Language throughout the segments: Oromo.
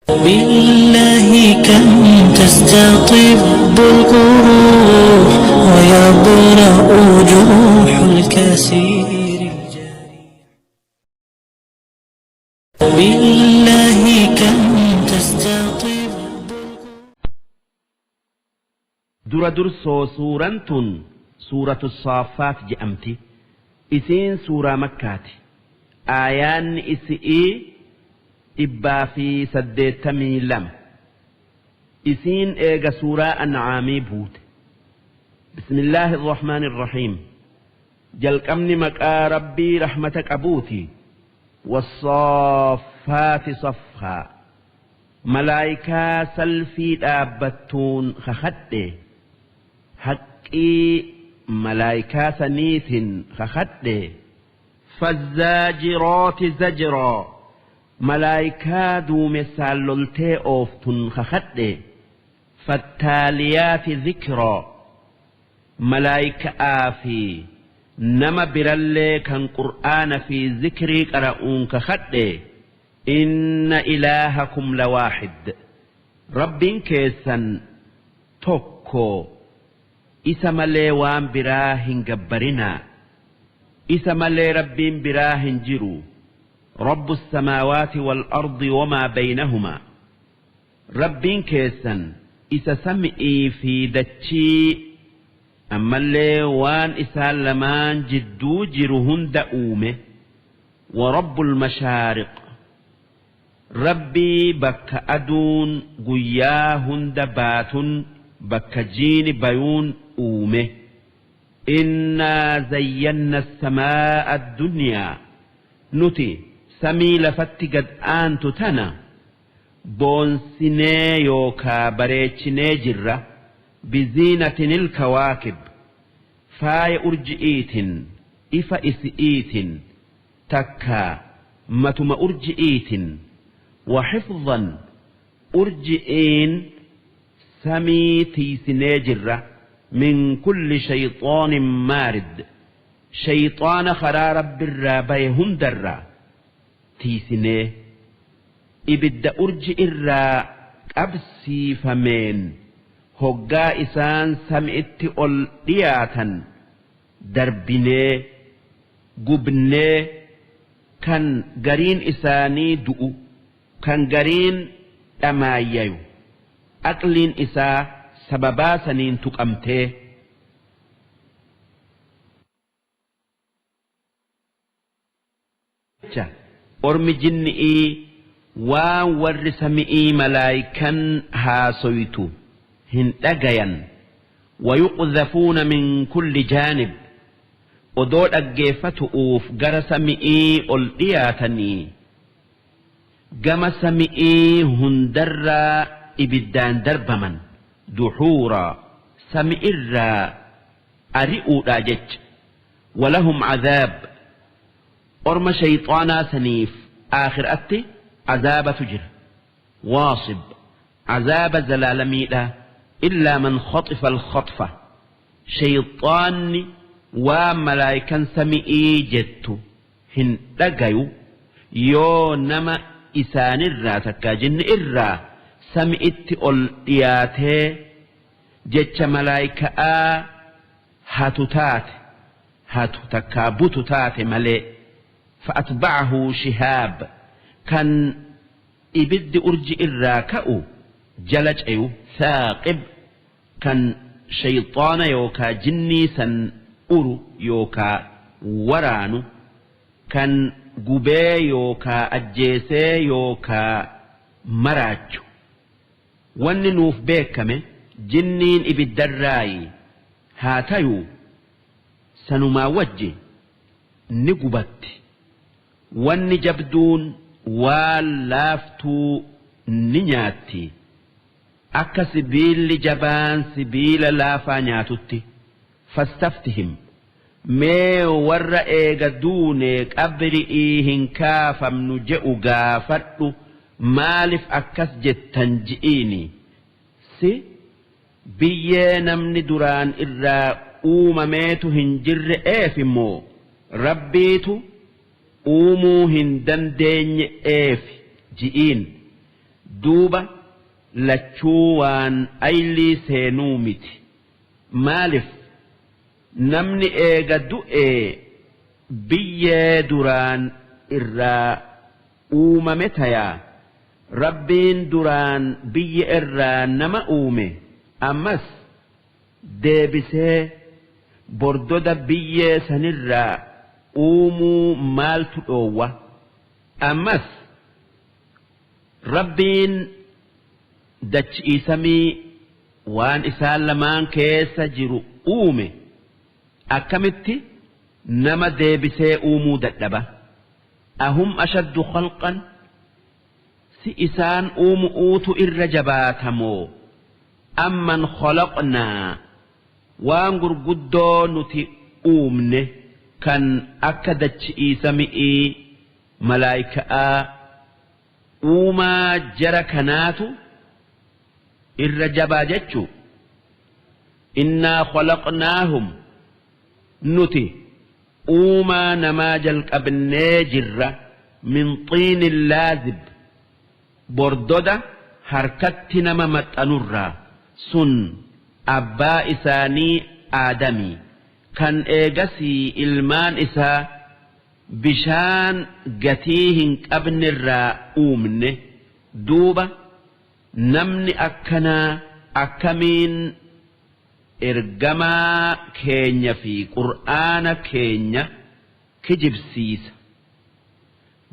بالله كم تستطب القروح ويبرأ جروح الكثير بالله كم تستطب درسو سورة سورة الصافات جأمتي إسين سورة مكاتي آيان إسئي إبا في سديتمي لم إسين إيغا سورة أنعامي بوت بسم الله الرحمن الرحيم جلق أمن مكا ربي رحمتك أبوتي والصافات صفها ملايكا سلفي دابتون خخده حقي ملايكا سنيث خخده فالزاجرات زجرا ملايكا دوم ساللتي اوفتن خخده فالتاليات ذكرا ملايكا آفي نما برالي كان قرآن في ذكري قرؤون كخده إن إلهكم لواحد رب كيسا توكو إسم لي وان براهن جبرنا إسم لي رب براهن جرو رب السماوات والأرض وما بينهما رب كيسا إسا سمئي في دتشي أما اللي وان إسال لمان جدو جرهن دأومه ورب المشارق ربي بك أدون قياهن دبات بك جين بيون أومه إنا زينا السماء الدنيا نتي سمي لفتقد آنت تنا بون سني يوكا بريتشني جرة بزينة الكواكب فاي أرجئيت إفا إسئيت تكا متم أرجئيت وحفظا أرجئين سميتي سنيجرة من كل شيطان مارد شيطان خرار بالرابي هندرة تيسني إبد أرجئ الرا أبسي فمين هقا إسان سمئت أولياتا دربني قبني كان قرين إساني دؤ كان قرين أمايو أقلين إسا سببا سنين تقمته أرمي جنئي وان ورسمئي ملايكا هاسويتو هندقيا ويقذفون من كل جانب ودود أجيفة أوف قرسمئي أولياتني قم سمئي هندرا إبدان دربمن دحورا سمئرا أرئوا راجج ولهم عذاب أرم شيطانا سنيف آخر أتي عذاب تجر واصب عذاب زلالميدا إلا من خطف الخطفة شيطان وملايكا سمئي جدت هن لقيو يو نما إسان الرا تكا جن الرا سمئت أولياته جتش ملايكا هاتو تات هاتو تكا بوتو تات ملئ فأتبعه شهاب كان إبد أرجئ الراكأ جلج أيو ثاقب كان شيطان يوكا جني سن أرو يوكا ورانو كان قبي يوكا أجيسي يوكا مراجو وننوف بيكمي جنين إبد الراي هاتيو سنما وجه نقبت wanni jabduun waan laaftuu ni nyaatti akka sibiilli jabaan sibiila laafaa nyaatutti fastaftihim mee warra eega duunee qabri'ii hin kaafamnu je'u gaafadhu maaliif akkas jettan ji'iini si biyyee namni duraan irraa uumameetu hin jirre immoo rabbiitu uumuu hin dandeenye ji'iin دوبا لچوان أيلي سينومت مالف نمني إيغا دوئي بيه دران إرّا أوممتها ربين دران بيه إرّا نما أومي أمس deebisee bordoda biyyee sanirraa uumuu maaltu dhoowwa ammas rabbiin dachii samii waan isaan lamaan keessa jiru uume akkamitti nama deebisee uumuu dadhaba ahum ashaddu khalqan si isaan uumuutu irra jabaatamoo amman khalaqnaa waan gurguddoo nuti uumne kan akka dachii samii malaayika'aa uumaa jara kanaatu irra jabaa jechuu innaa khalaqnaahum nuti uumaa namaa jalqabnee jirra min xiinin laazib bordoda harkatti nama maxxanurraa sun abbaa isaanii aadamii kan eegasii ilmaan isaa bishaan gatii hin qabnerraa uumne duuba namni akkanaa akkamiin ergamaa keenya fi qur'aana keenya kijibsiisa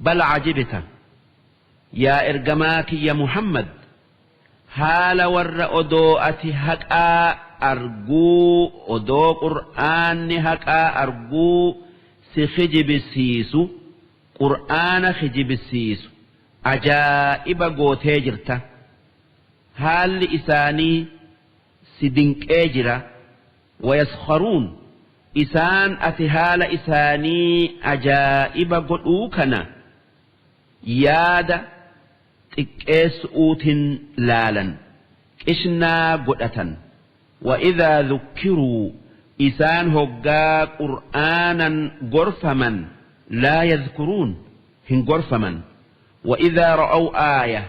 bal cajibta yaa ergamaa kiyya Muhammad haala warra odoo ati haqaa arguu odoo qur'aanni haqaa arguu si kijibsiisu qur'aana kijibsiisu ajaa'iba gootee jirta haalli isaanii si dinqee jira wayaskharuun isaan ati haala isaanii ajaa'iba godhuu kana yaada xiqqeessuutin laalan qishnaa godhatan وإذا ذكروا إسان هقا قرآنا غرفمن لا يذكرون هن غرفمن وإذا رأوا آية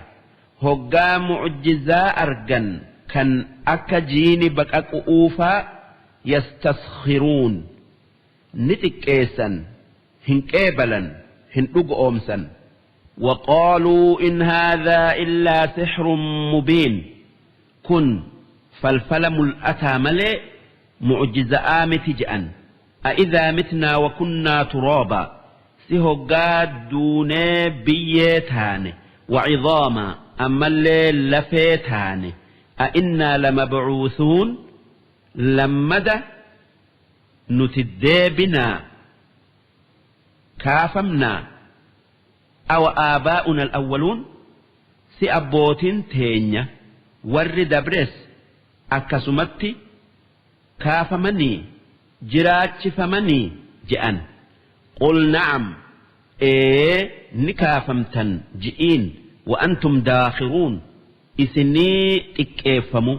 هقا معجزا أرجن كان أكجين بكأك أوفا يستسخرون نتكيسا هن كيبلا هن أمسا وقالوا إن هذا إلا سحر مبين كن فالفلم الأتى ملئ معجزة آمت جأن أإذا متنا وكنا ترابا سهقاد دوني بيتان وعظاما أما الليل لفيتان أئنا لمبعوثون لمدى نتدي بنا كافمنا أو آباؤنا الأولون سأبوت تينيا ورد برس akkasumatti kaafamanii jiraachifamanii je'an qul na'am ni kaafamtan ji'iin wa antum daakhiruun isinii xiqqeeffamu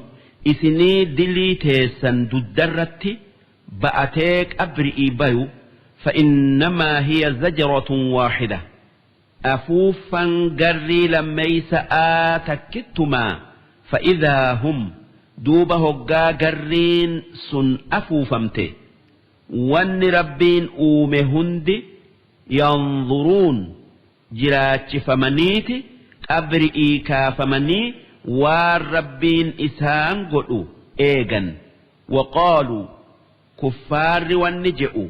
isinii dilii teessan duddarratti ba'atee qabri'ii bayu فإنما هي زجرة واحدة أفوفا قري لميس آتكتما فإذا هم دوبا هقا قرين سن أفوفمته وان ربين أومهند ينظرون جراج فمنيت أبرئي كافمني والربين إسان قلوا إيغن وقالوا كفار والنجئوا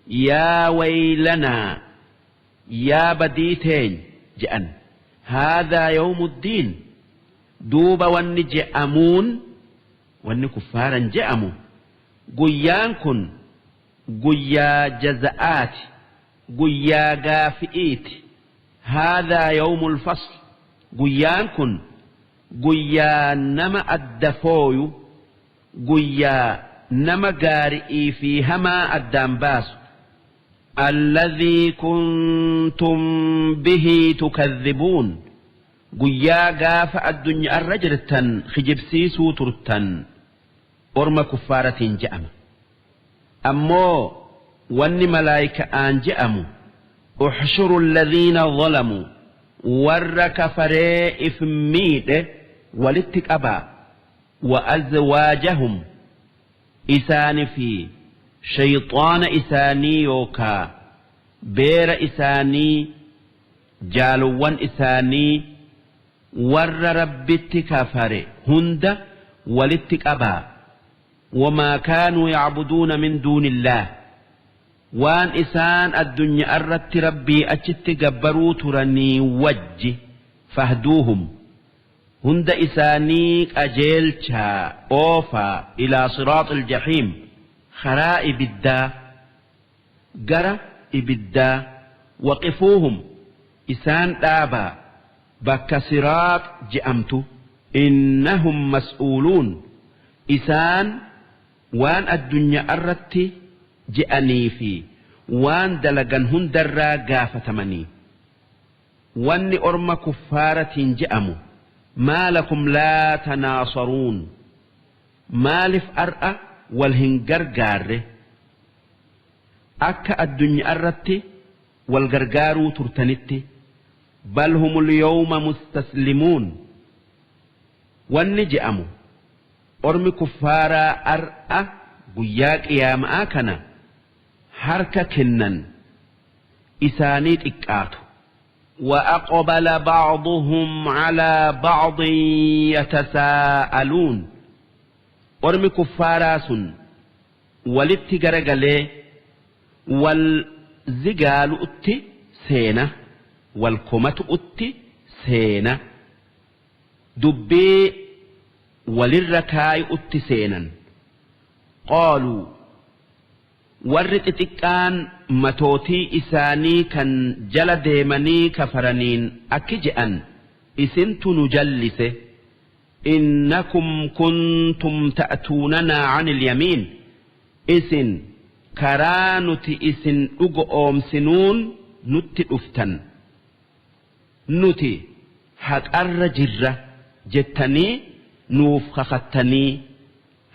يا ويلنا يا بديتين جأن هذا يوم الدين دوب والنجئمون وان كفارا جأموا قيان كن قيا جزاءات قيا قافئيت هذا يوم الفصل قيان كن قيا نما الدفوي قيا نما قارئي في هما الدنباس الذي كنتم به تكذبون قيا قاف الدنيا الرجل خجبسي سوترتن أرم كفارة جأم أمو وان ملايك آن جأموا احشروا الذين ظلموا warra kafaree if miidhe walitti qabaa wa azwaajahum isaani fi shayxaana isaanii yookaa beera isaanii jaalowwan isaanii warra rabbitti kafare hunda walitti qabaa wamaa kaanuu yacbuduuna min duuni illaah waan isaan addunyaa irratti rabbii achitti gabbaruu turanii wajji fahduuhum hunda isaanii qajeelchaa oofaa ilaa siraaxi aljahiim karaa ibiddaa gara ibiddaa waqifuuhum isaan dhaabaa bakka siraax je'amtu innahum mas'uuluun isaan waan addunyaa irratti je'anii fi waan dalagan hundarraa gaafatamanii wanni orma kuffaaratiin je'amu maa lakum laa tanaasaruun maalif ar'a wal hin gargaarre akka addunyaa irratti wal gargaaruu turtanitti bal humul yawma mustaslimuun wanni je'amu ormi kuffaaraa ar'a guyyaa qiyaama'aa kana harka kennan isaanii xiqqaatu وأقبل بعضهم على بعض يتساءلون أرمي كفاراس ولتجرجله والزجال أتي سينة والكمة أتي سينة دبي وللركاي أتي سينا قالوا warri xixiqqaan matootii isaanii kan jala deemanii kafaraniin akki je'an isintu nu jallise innakum kuntum ta'tuunanaa 'anil yamiin isin karaa nuti isin dhugo oomsinuun nutti dhuftan nuti haqarra jirra jettanii nuuf kakattanii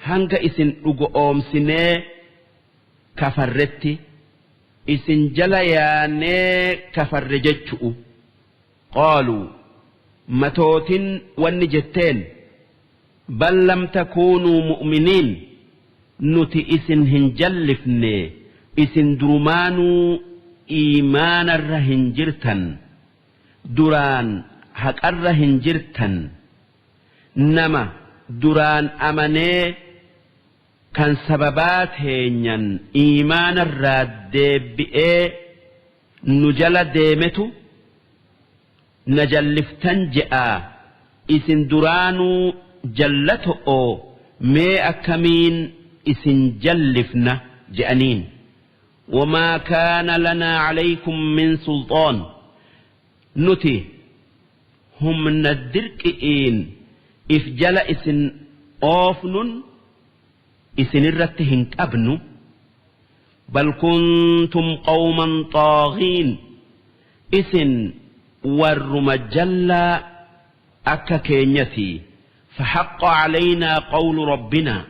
hanga isin dhugo oomsinee kafarretti isin jala yaanee kafarre jechu'u qaaluu matootin wanni jetteen bal lam takuunuu mu'miniin nuti isin hin jallifne isin durumaanuu iimaanarra hin jirtan duraan haqarra hin jirtan nama duraan amanee kan sababaa teenyan iimaanarraa deebi'ee nu jala deemetu na jalliftan je'aa isin duraanuu jallato'oo mee akkamiin isin jallifna je'aniin wamaa kaana lanaa calaykum min sulxaan nuti humna dirqi'iin if jala isin oofnun isinirratti hin qabnu bal kuntum qawman xaagiin isin warruma jallaa akka keenyati فحق علينا قول ربنا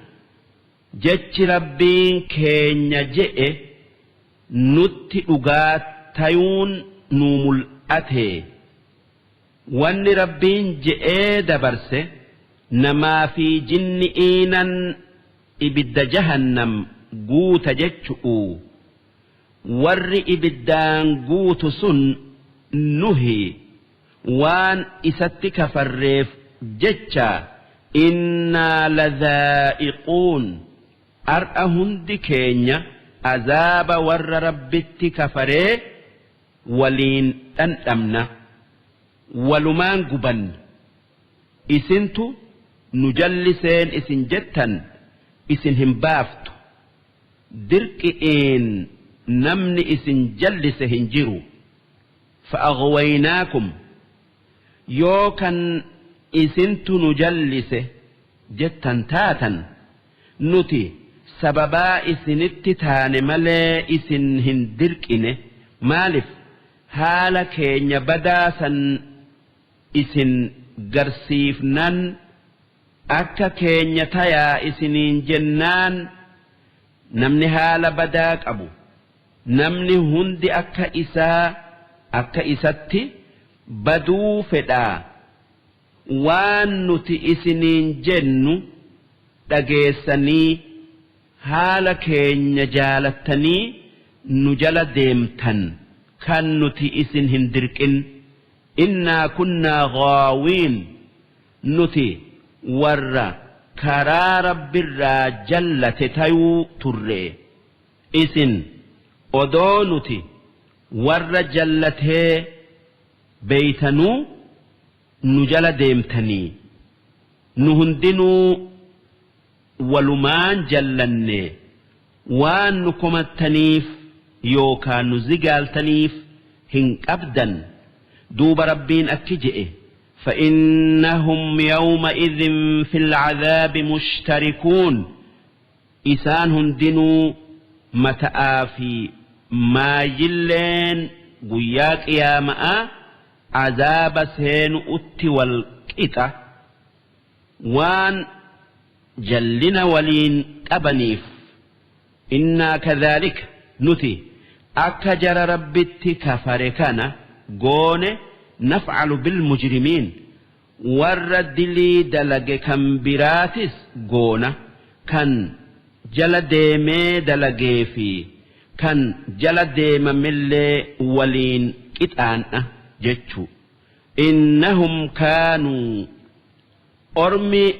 جتش ربين كينيا جئ نت أغات تيون نوم الأتي وان ربين جئ دبرسه نما في جن إينا ibidda jahannam guuta jechu'u warri ibiddaan guutu sun nuhi waan isatti kafarreef jecha innaa ladhaa'iquun ar'a hundi keenya azaaba warra rabbitti kafaree waliin dhandhamna walumaan guban isintu nu jalliseen isin jettan isin hin baaftu dirqi'iin namni isin jallise hin jiru fa'aghwaynaakum yoo kan isintu nu jallise jettan taatan nuti sababaa isinitti taane malee isin hin dirqine maalif haala keenya badaasan isin garsiifnan akka keenya tayaa isiniin jennaan namni haala badaa qabu namni hundi akka isatti baduu fedhaa waan nuti isiniin jennu dhageessanii haala keenya jaalattanii nu jala deemtan kan nuti isin hin dirqin innaa kunnaa gaawiin nuti warra karaa rabbirraa jallate tayuu turre isin odoo nuti warra jallatee beeytanuu nu jala deemtanii nu hundinuu walumaan jallanne waan nu komattaniif yookaan nu zigaaltaniif hin qabdan duuba rabbiin akki je'e فإنهم يومئذ في العذاب مشتركون إسان هندنوا متآفي ما يلين قياك يا ماء عذاب سين أت والكتا وان جلنا ولين أبنيف إنا كذلك نتي أكجر ربتي كفركنا قون نفعل بالمجرمين ورد لي دلق كم براتس قون كان جل ديمي دلقي في كان جل ديم ملي ولين كتان جتشو إنهم كانوا أرمي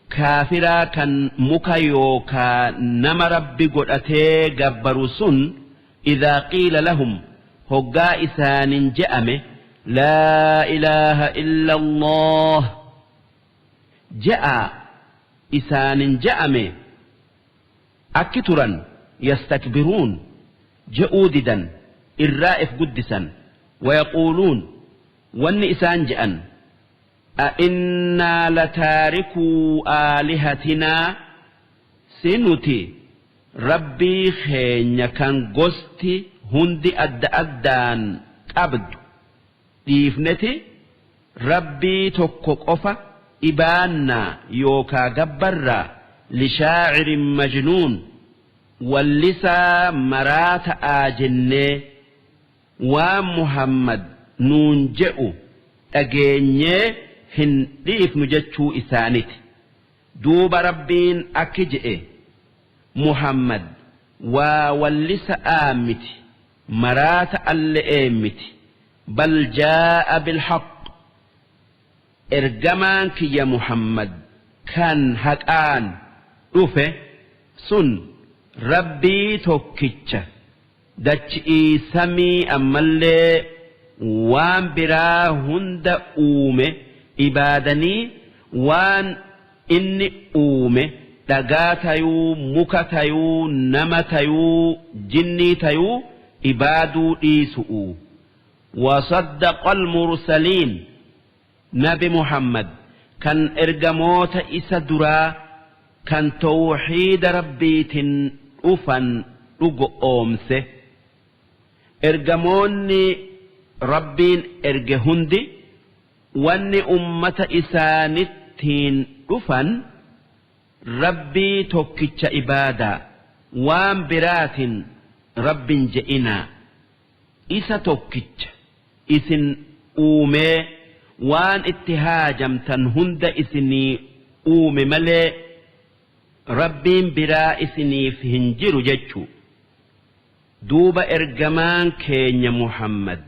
كافرا كان مكيوكا نما ربي قد أتي قبرسون إذا قيل لهم هقا إسان جأمه لا إله إلا الله جاء إسان جأمه أكترا يستكبرون جؤوددا الرائف قدسا ويقولون وان إسان جأن أئنا لتاركوا آلهتنا سنتي ربي خين كان قستي هندي أدان أبد ديفنتي ربي توكوك أفا إبانا يوكا جبرا لشاعر مجنون واللسا مرات آجنة ومحمد نونجئ أجينيه هنديف نجتشو إسانت دوب ربين أكجئ محمد واللسا آمت مرات اللئمت بل جاء بالحق إرجمانك يا محمد كان هكان رفه سن ربي توكيتش دچئي سمي أمالي وان برا هند أومي إبادني وان إني أومي دقاتيو مكتيو نمتيو جنيتيو إبادو إيسؤو وصدق المرسلين نبي محمد كان إرجموت إسدرا كان توحيد ربيت أفن أمسه إرجموني ربين إرجهندي واني أمة إسانتين أفن ربي توكيتش إبادة وان برات رب جئنا إسا توكيتش إسن أومي وان اتهاجمتن هند إسني أومي ملي ربين برا إسني فهنجر ججو دوب إرجمان كينيا محمد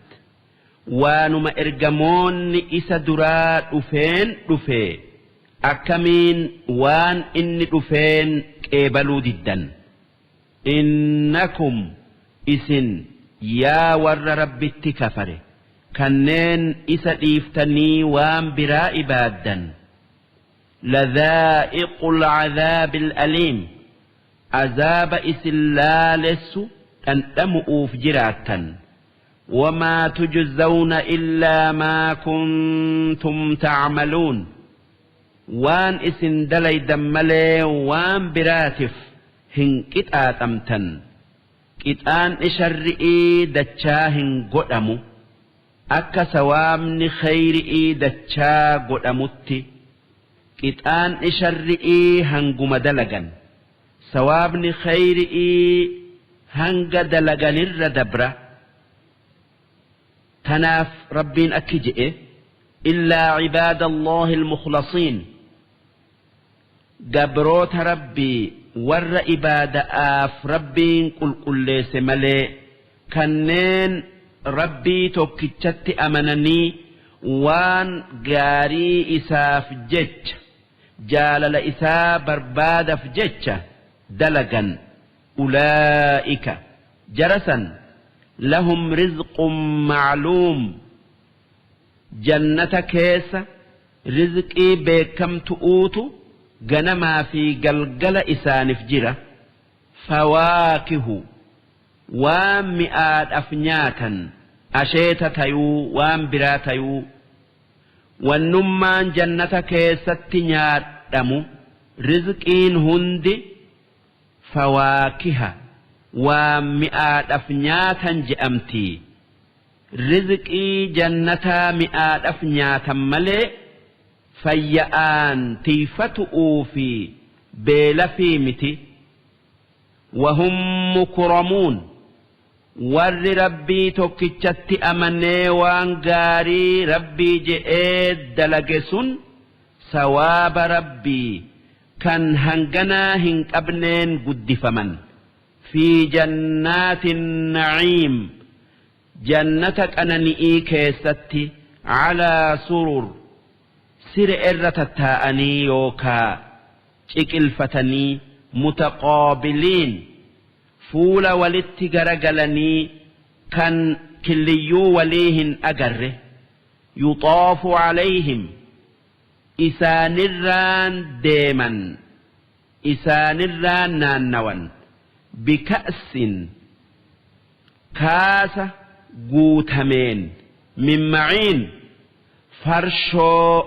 وانما إرجمون إسا درات أفين أفين أكمين وان إني أفين كيبلو جدا إنكم إسن يا ور ربي كفره كنين إسا إفتني وان براء بادا لذائق العذاب الأليم عذاب إسلالس أنتم جراتا وما تجزون إلا ما كنتم تعملون وان إسن دلي دملي وان براتف هن كتات أمتن كتان إشرئي دتشاهن قدمو أكا سوامن خيرئي دتشا قدموتي كتان إشرئي هنقم دلغن سوابن خيرئي هنگ دلغن الردبرة تناف ربين أكجئ إلا عباد الله المخلصين قبروت ربي ور إبادة آف ربين قل ليس ملي كنين ربي توكيتشت أمنني وان قاري إساف جج جالل إسا برباد فجج دلقا أولئك جرسا لهم رزق معلوم جنة كيس رزقي بكم تؤوتو جنما في قلقل إسان فجرة فواكه ومئات أفنياتا أشيت تيو وامبرا تيو والنمان جنة كيست نيات دمو رزقين هندي فواكه ومئات أفنياتا جأمتي رزقي جنة مئات أفنياتا ملئ فيآن تيفتؤوا في بيلفيمتي وهم مكرمون ور ربي توكيتشت أمني وانغاري ربي جئد دلقسن سواب ربي كان هنغنا هنك أبنين قد فمن في جنات النعيم جنتك أنني كيستي على سرر سر إرتتاءني يوكا شكلفتني متقابلين فول ولت غرغلني كان كليو وليهن أجره يطاف عليهم إسان الران ديما إسان الران نانوان بكأس كاسة قوتمين من معين فرشو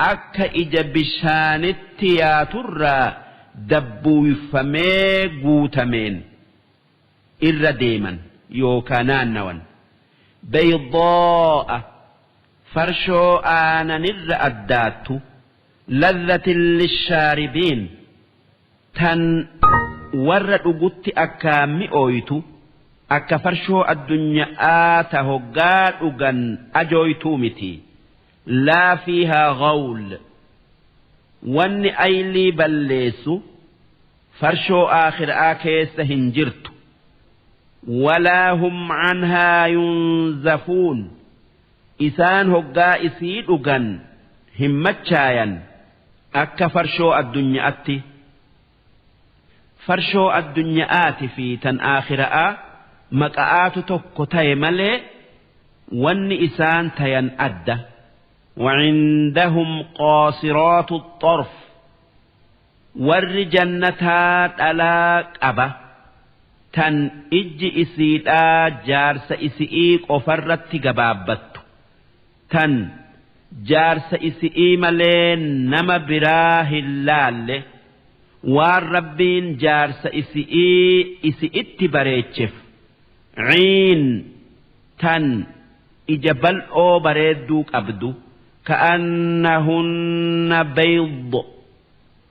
أكا إجا بشانت يا ترى دبو يفمي قوتمين إر ديما يوكانان نوان بيضاء فرشو آنا نر أدات لذة للشاربين تن ورد قد أكامي أويتو أكا فرشو الدنيا هقال أغن أجويتو متي لا فيها غول وان أيلي بليسو فرشو آخر آكيس هنجرتو ولا هم عنها ينزفون إسان هقا إسيد أغن همتشايا أكا فرشو الدنيا أتي فرشو الدنيا آتي في تن آخر مقآت تكو تيمالي وان إسان تين أدى وعندهم قاصرات الطرف ور جنتات ألا أبا تن إج إسيدا جارس إسئيق وفرت قبابت تن جارس إسئي ملين نما براه اللال والربين جارس إسئت بريتشف عين تن إجبل أو بريدوك أبدو كأنهن بيض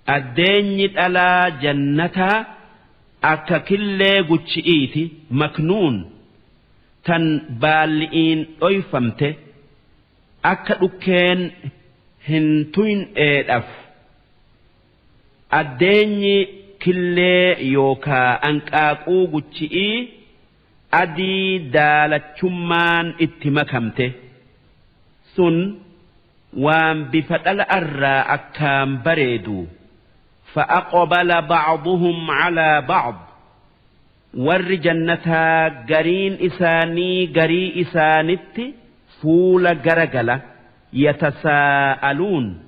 الدين على جنتها أكا كل قتشئيتي مكنون تن بالئين أيفمته أكا أكين هنتوين إيدف الدين كل يوكا أنكاكو قتشئي أدي دالتشمان اتمكمته سن وان بفتل أرى أكام بريدو فأقبل بعضهم على بعض ور جنتها قرين إساني قري إسانت فول قرقلة يتساءلون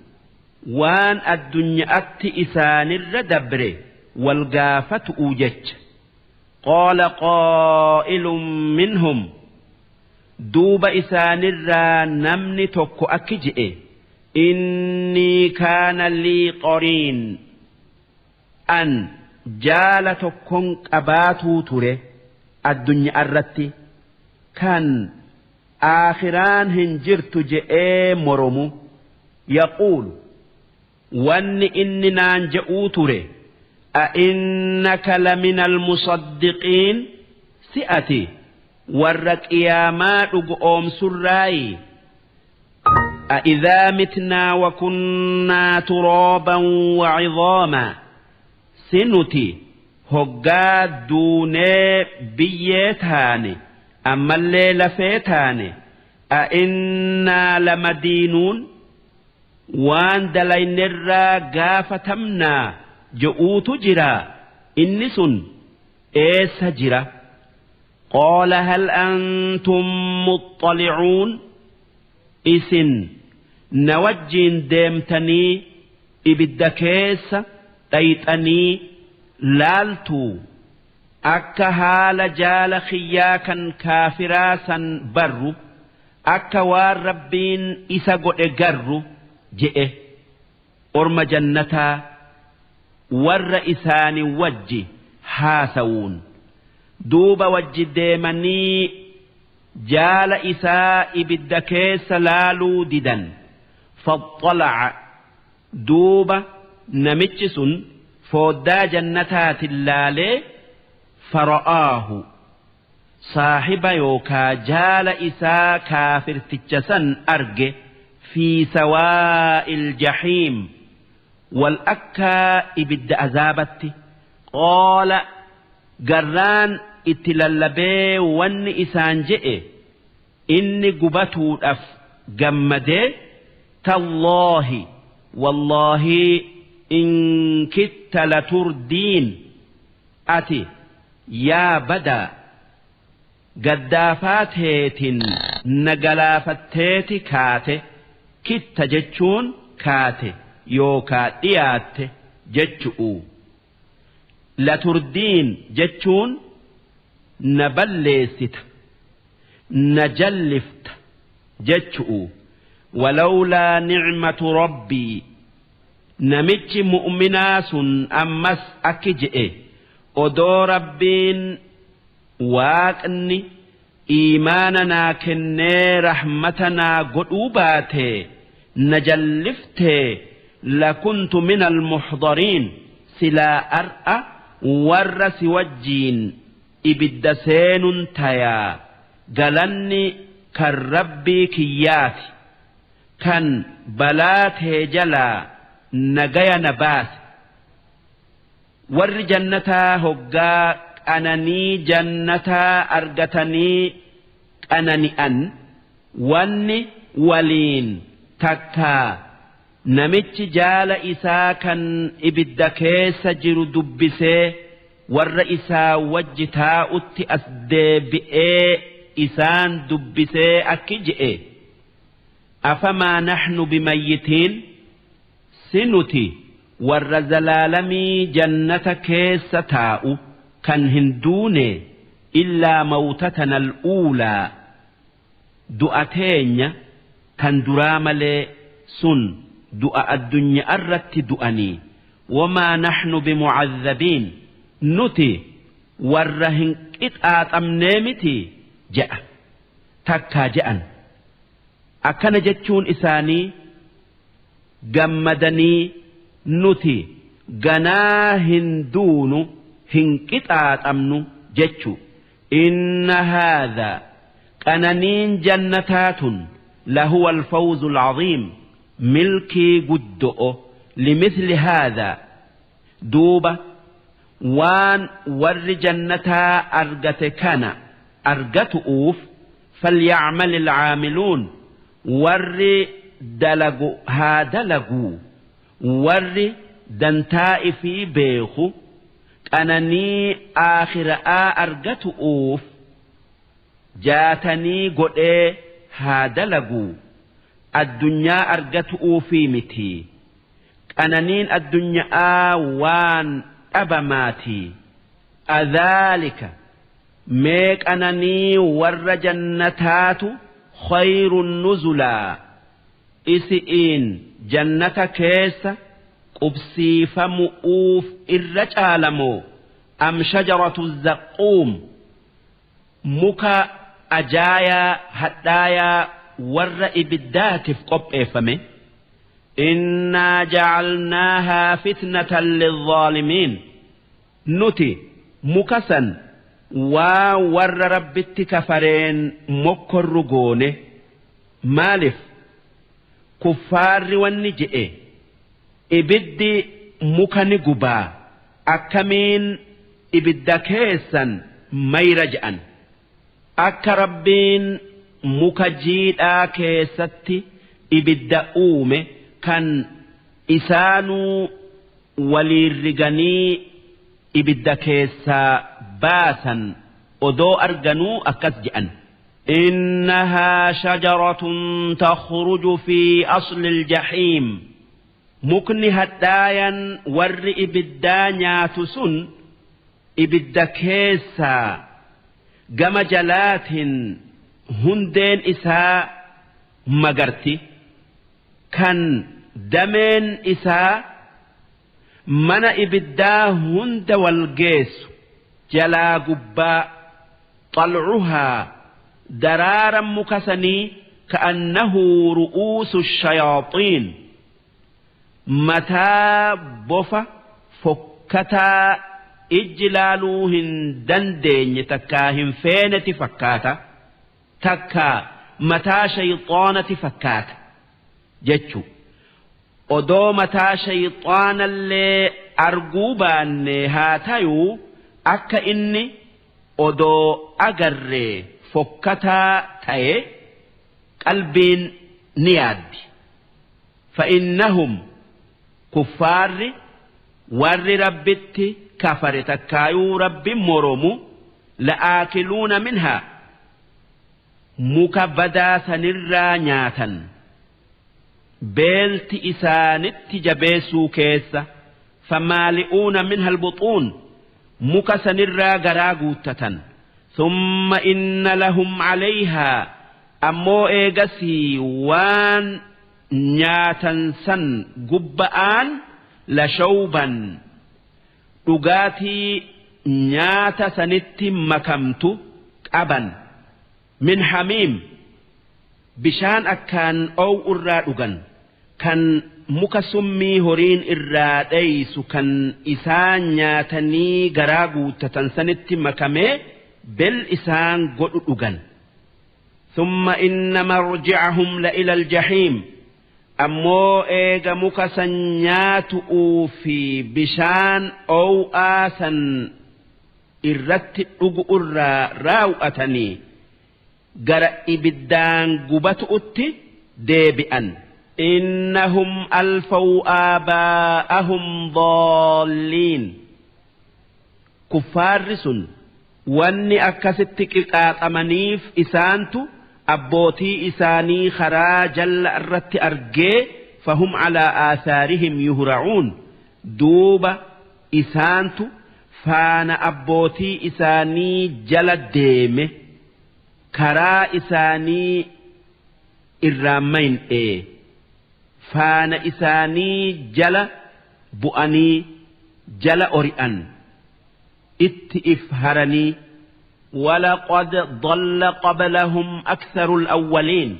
وان الدنيا أت إسان الردبر والقافة أوجج قال قائل منهم دوب إسان الرا نمني توكو أكجئ إني كان لي قرين أن جال توكون أباتو تري الدنيا الرتي كان آخران هنجرت جئ مرمو يقول وان إننا نجئو تري أئنك لمن المصدقين سئتي warra qiyaamaa dhugoomsurraayi أإذا متنا وكنا ترابا وعظاما سنتي هقا دوني بيتاني أما الليل فيتاني أئنا لمدينون وان دلين الرا قافتمنا جؤوت جرا إنس إيس جرا قال هل أنتم مطلعون إسن نوجين ديمتني إبدكيس تيتني لالتو أكا هال جال خياكا كافراسا برو أكا والربين إساقو إقرو جئه أرم جنتا والرئسان وجي حاسوون دوب وجي ديمني جال إساء بالدكيس لالو ددا فاطلع دوب نمتشس فودا جنتات اللالي فرآه صاحب يوكا جال إساء كافر تجسا أرجه في سواء الجحيم والأكا إبد أزابت قال قران اتلالبي وان إسان جئ إني قبتو أف جمدي تالله والله إن كدت لتردين أتي يا بدا قدافات هيتن نقلافت هيتي كاتي كدت جتشون كاتي يوكا إيات جتشؤو لتردين جتشون نبلست نجلفت جتشؤ ولولا نعمة ربي نمتش مؤمناس أمس أكجئ أدو ربين واقني إيماننا كني رحمتنا قلوبات نجلفت لكنت من المحضرين سلا أرأى ورس وجين ibidda seenun tayaa galanni kan rabbii kiyyaati kan balaa tee jalaa nagaya na baase warri jannataa hoggaa qananii jannataa argatanii qanani'an wanni waliin takkaa namichi jaala isaa kan ibidda keessa jiru dubbisee warra isaa wajji taa'utti as deebi'ee isaan dubbisee akki je'e afamaa naxnu bimayyitiin sinuti warra zalaalamii jannata keessa taa'u kan hin duune illaa mawtatana al'uulaa du'a teenya tan duraa malee sun du'a addunyaa irratti du'anii wamaa naxnu bimucadhabiin nuti warra hin qixaaxamnee miti je'a takkaa je'an akkana jechuun isaanii gammadanii nuti ganaa hin duunu hin qixaaxamnu jechu inna haadhaa qananiin jannataatun lahuwa alfawzu alcaziim milkii guddo'o limithli haadhaa duuba waan warri jannataa argate kana argatu'uuf falyacmal alcaamiluun warri dalagu haa dalaguu warri dantaa ifii beeku qananii aakhira'aa argatu'uuf jaatanii godhee haa dalaguu addunyaa argatu'uufii miti qananiin addunyaa waan أبماتي أذلك ميك أنني ور جنتات خير النزلا إسئين جنة كيس قبسي فمؤوف الرجالمو أم شجرة الزقوم مكا أجايا هدايا ور إبدات في قب إفمه إنا جعلناها فتنة للظالمين نتي مكسا warra rabbitti kafareen mokkorru goone maalif kuffaarri wanni je'e ibiddi muka ni gubaa akkamiin ibidda keessan mayra je'an akka rabbiin muka jiidhaa keessatti ibidda uume kan isaanuu waliin riganii ibidda keessaa baasan odoo arganuu akkas je'an إنها شجرة تخرج في أصل الجحيم مكن هدايا ور إبدا سن إبدا كيسا قم جلات هندين إساء مغرتي كان دمين إساء من إبدا هند والجيس جلا قبا طلعها درارا مكسني كأنه رؤوس الشياطين متى بوفا فكتا إجلالوهن دندين تكاهن فين فكاتا تكا متى شيطانة فكاتا جتشو odoo mataa shayxaanallee arguu baanne haa tayuu akka inni odoo agarree fokkataa ta'e qalbiin ni yaaddi fa'innahum kuffaarri warri rabbitti kafare takkaayuu rabbin moromu la'aakiluuna minhaa muka badaa sanirraa nyaatan beelti isaanitti jabeessuu keessa famaali'uuna minha albuxuun muka sanirraa garaa guuttatan ثم إن لهم عليها أمو إيغسي وان نياتن سن قبآن لشوبا تغاتي نيات سنت مكمت أبا من حميم بشان أكان أو أرادوغن كان مكسمي هورين إراديس كان إسان نياتني غراغو تتنسنت مكمي بل إسان قد ثم إن مرجعهم لإلى الجحيم أمو إيغا مكسنيات في بشان أو آسن إرت أغؤرا راوأتني قرأ إبدان قبت أتي ديبئا إنهم ألفوا آباءهم ضالين كفار wanni akkasitti qiqaaxamaniif isaantu abbootii isaanii karaa jalla irratti argee fahum calaa aasaarihim yuhra'uun duuba isaantu faana abbootii isaanii jala deeme karaa isaanii irraan mayne faana isaanii jala bu'anii jala ori'an اتئفهرني ولقد ضل قبلهم أكثر الأولين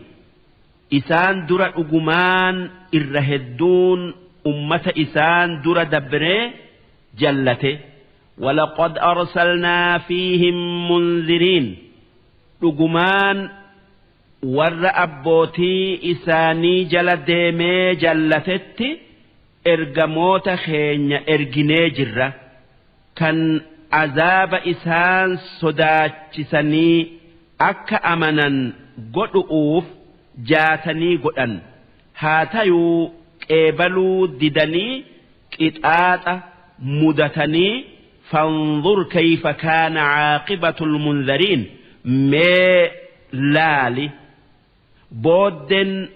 إسان در أقمان الرهدون أمة إسان در دبره جلته ولقد أرسلنا فيهم منذرين أقمان ور أبوتي إساني جل ديمي جلتت إرقموت خين إرقني جرة كان عذاب إسان صداتشسني أكا أمنا قدؤوف جاتني قدن هاتيو قبلوا ددني كتآت مدتني فانظر كيف كان عاقبة المنذرين مي لالي بودن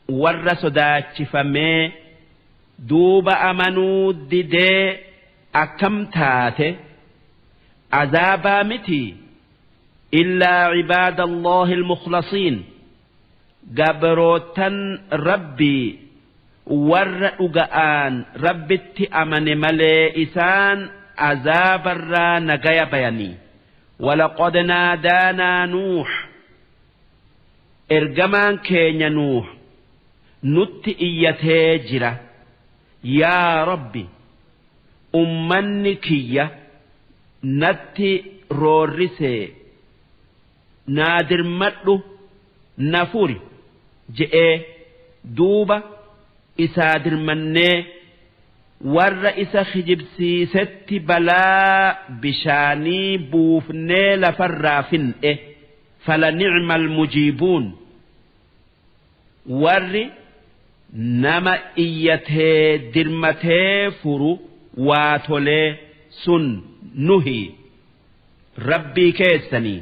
ور صداتشفمي دوب أمنوا ددي أكم تاتي عذابا متي إلا عباد الله المخلصين قبروتن ربي ورأقآن ربي أمن ملئسان عذاب الرا نقيا بياني ولقد نادانا نوح إرجمان كين نوح نتئيته جرة يا ربي أمني كيّة natti roorrisee naadirmadhu na furi je'ee duuba isaa dirmannee warra isa kijibsiisetti balaa bishaanii buufnee lafarraa fin'e فلنعم المجيبون warri nama iyyatee dirmatee furu waa tolee sun nuhi rabbii keessanii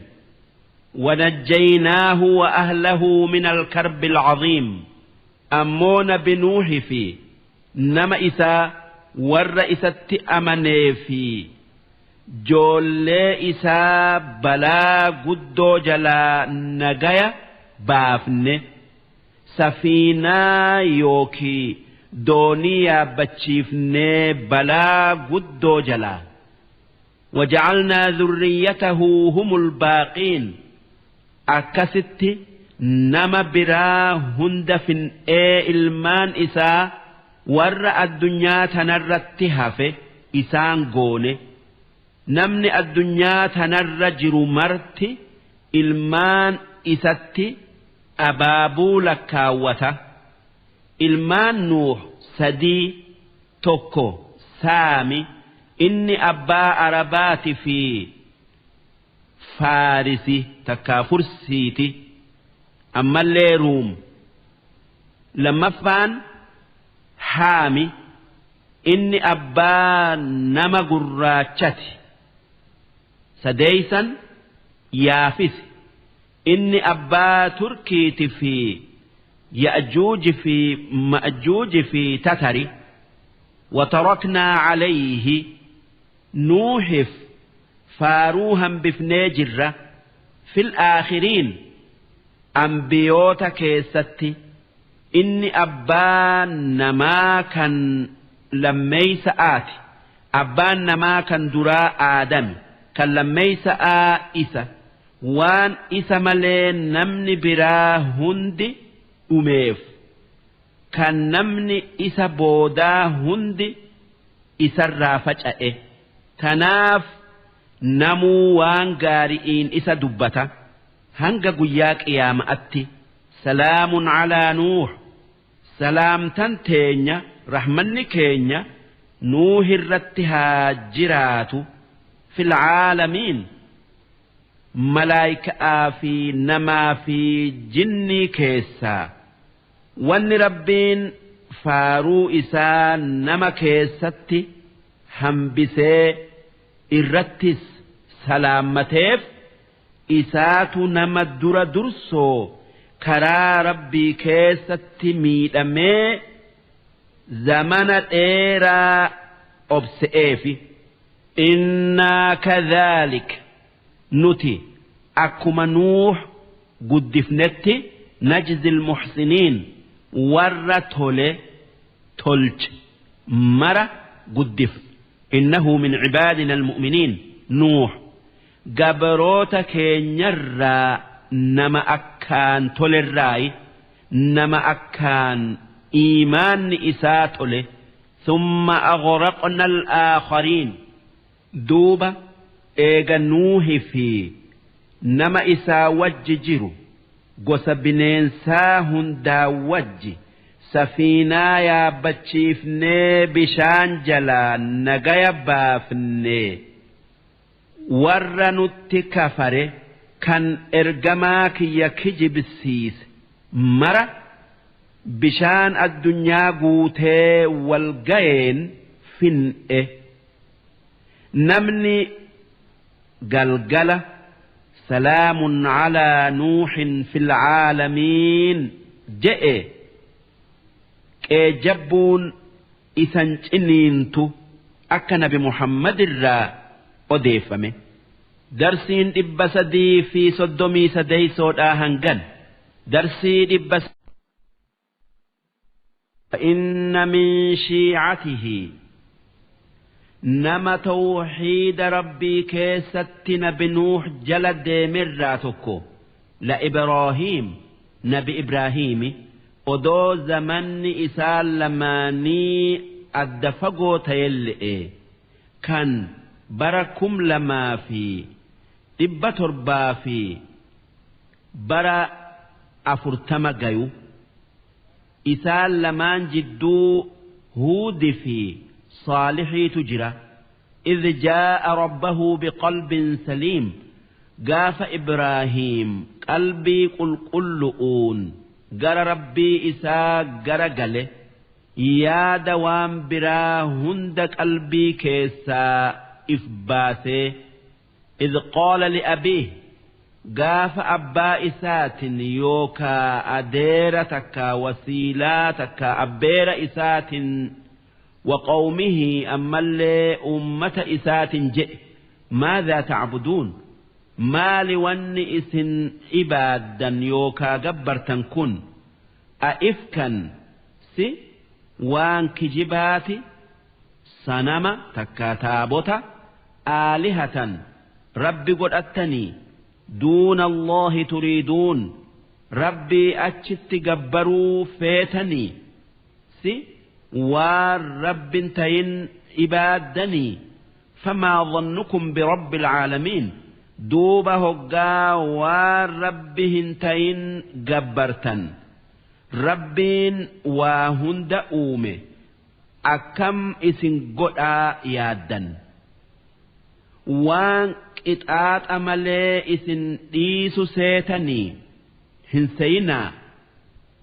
ونجيناه وأهله من الكرب العظيم أمون بنوح في نما إسا ور إسات أمني في جول إسا بلا قدو جلا نجايا بافن سفينة يوكي دونيا بتشيفن بلا قدو جلا وجعلنا ذريته هم الباقين akkasitti nama biraa hunda fin'ee ilmaan isaa warra addunyaa tanarratti hafe isaan goone namni addunyaa tanarra jiru marti ilmaan isatti abaabuu lakkaawwata ilmaan nuuh sadii tokko saami inni abbaa arabaati fi فارسي تكافر سيتي أما اللي روم لما فان حامي إني أبا نما قراتشتي سديسا يافث إني أبا تركيتي في يأجوج في مأجوج في تتري وتركنا عليه نوحف فاروها بفنيجرة في الآخرين أنبيوتا كيستي إني أبان نما كان لميس آتي أبان نما كان دراء آدم كان لميس آئسة وان إسا ملين نمني برا هندي أميف كان نمني إسا بودا هندي إسا رافج تناف namuu waan gaari'iin isa dubbata hanga guyyaa qiyaama'atti salaamun calaa nuuh salaamtan teenya rahmanni keenya nuuh irratti haa jiraatu fil caalamiin malaayika'aa fi namaa fi jinnii keessaa wanni rabbiin faaruu isaa nama keessatti hambisee irrattis salaammateef isaatu nama dura dursoo karaa rabbii keessatti miidhamee zamana dheeraa obse'eefi innaa kadhaalik nuti akkuma nuuh guddifnetti najzi almuxsiniin warra tole tolche mara guddif إنه من عبادنا المؤمنين نوح جبروت كينيرا نما أكان تولراي نما أكان إيمان إسات له ثم أغرقنا الآخرين دوبا إيجا نوح في نما إسا وججرو قوس بنين ساهن دا وجي سفينة يا بتشيفني بشان جلا نجايا بافني ورنت كفره كان إرجماك يا كجب السيس مرة بشان الدنيا قوته والجين فين نمني قلقلة سلام على نوح في العالمين جئ جبون إسان إنينتو أكا نبي محمد الرا أديفمي درسين إبسدي في صدومي سدي صود آهنغن درسين إبس فإن من شيعته نما توحيد ربي كيستنا بنوح جلد مراتكو لإبراهيم نبي إبراهيمي odoo zamanni isaa lamaanii adda fagoo ta'elle'e kan بركم لما في إبتر بافي برا أفرتما جيو إسال لمان جدو هود في صالحي تجرى إذ جاء ربه بقلب سليم قاف إبراهيم قلبي قلقلؤون قال ربي إساء قرقله يا دوام برا هند قلبي كيسا إفباسه إذ قال لأبيه قاف أبا إسات يوكا أديرتك وسيلاتك أبير إسات وقومه أما اللي أمة إسات جئ ماذا تعبدون ما لونئس إبادا يوكا جبرتا كن أئفكا سي وان كجبات سنما تكاتابوتا آلهة ربي قد أتني دون الله تريدون ربي أجت جبروا فيتني سي والرب تين إبادني فما ظنكم برب العالمين دوبا هقا والرب تين جبرتا ربين وهند أومي أكم إسن قد يادا وان إتآت أمالي إسن ديسو سيتني هنسينا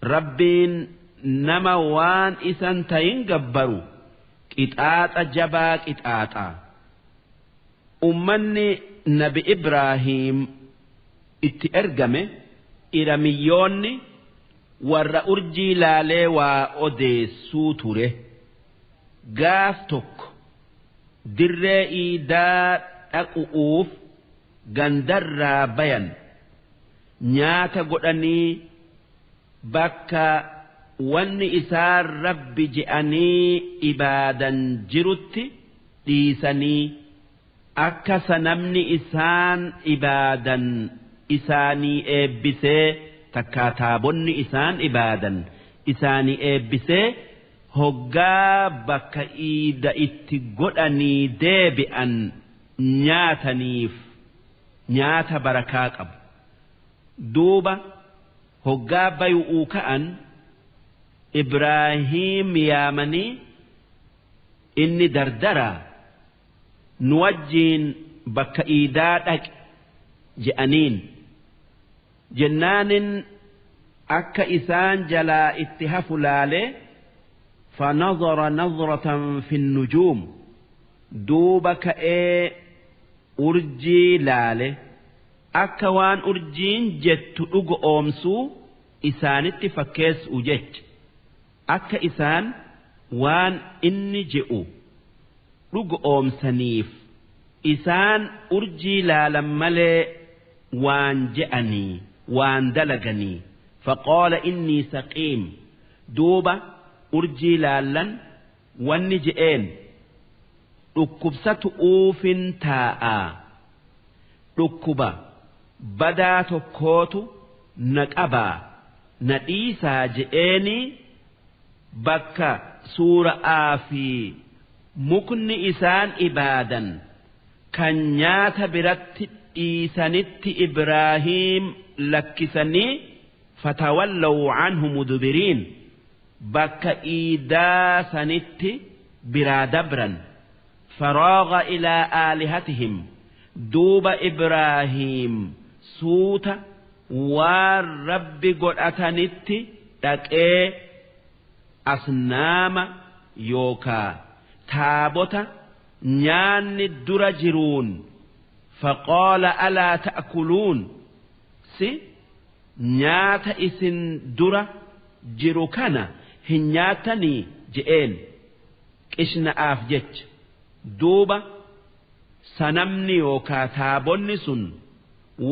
ربين نما وان إسن تين جبرو إتآت أجباك إتآت أمني نبي إبراهيم إتئرقمي إرميوني warra urjii laalee waa odeessuu ture gaaf tokko dirree iidaa dhaqu'uuf gandarraa bayan nyaata godhanii bakka wanni isaan rabbi je'anii ibaadan jirutti dhiisanii akka sanamni isaan ibaadan isaanii eebbisee takkaataabonni isaan ibaadan isaanii eebbisee hoggaa bakka iida itti godhanii deebi'an nyaataniif nyaata barakaa qabu duuba hoggaa bay'uu ka'an Ibraahiim yaamanii inni dardaraa nu wajjiin bakka iidaa dhaqe je'aniin jennaanin akka isaan jalaa itti hafu laalee فنظر نظرة في النجوم دوب كأي أرجي لالي أكوان أرجين جت أج أمسو إسان اتفكيس أجت أك إسان وان إني جئو أج أمسنيف إسان أرجي لالملي وان جأني وان دلقني فقال إني سقيم دوبا urjii laallan wanni je'een dhukkubsatu uufin taa'aa dhukkuba badaa tokkootu na qabaa na dhiisaa je'eenii bakka suura'aa fi mukni isaan ibaadan kan nyaata biratti dhiisanitti Ibraahiim lakkisanii fatawallaw anhu mudbiriin bakka iidaa sanitti biraa dabran faraaga ilaa aalihatihim duuba Ibraahiim suuta waan rabbi godhatanitti dhaqee asnaama yookaa taabota nyaanni dura jiruun faqaala alaa ta'kuluun si nyaata isin dura jiru kana hin nyaatanii je'een qishna'aaf jecha duuba sanamni yookaa taabonni sun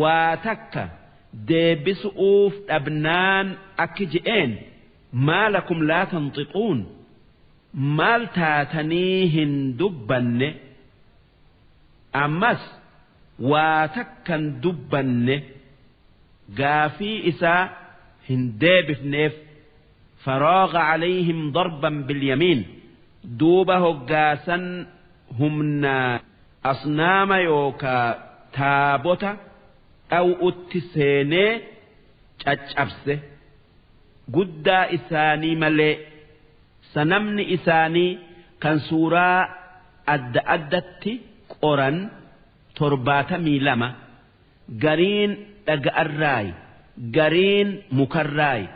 waa takka deebisuuf dhabnaan akki je'een maalakum laa tanxiquun maal taatanii hin dubbanne ammas waa takkan dubbanne gaafii isaa hin deebifneef فراغ عليهم ضربا باليمين دوبا هقاسا همنا asnaama yookaa taabota dhaw'utti seenee caccabse guddaa isaanii malee sanamni isaanii kan suuraa adda addatti qoran 72 gariin dhaga'arraayi gariin mukarraayi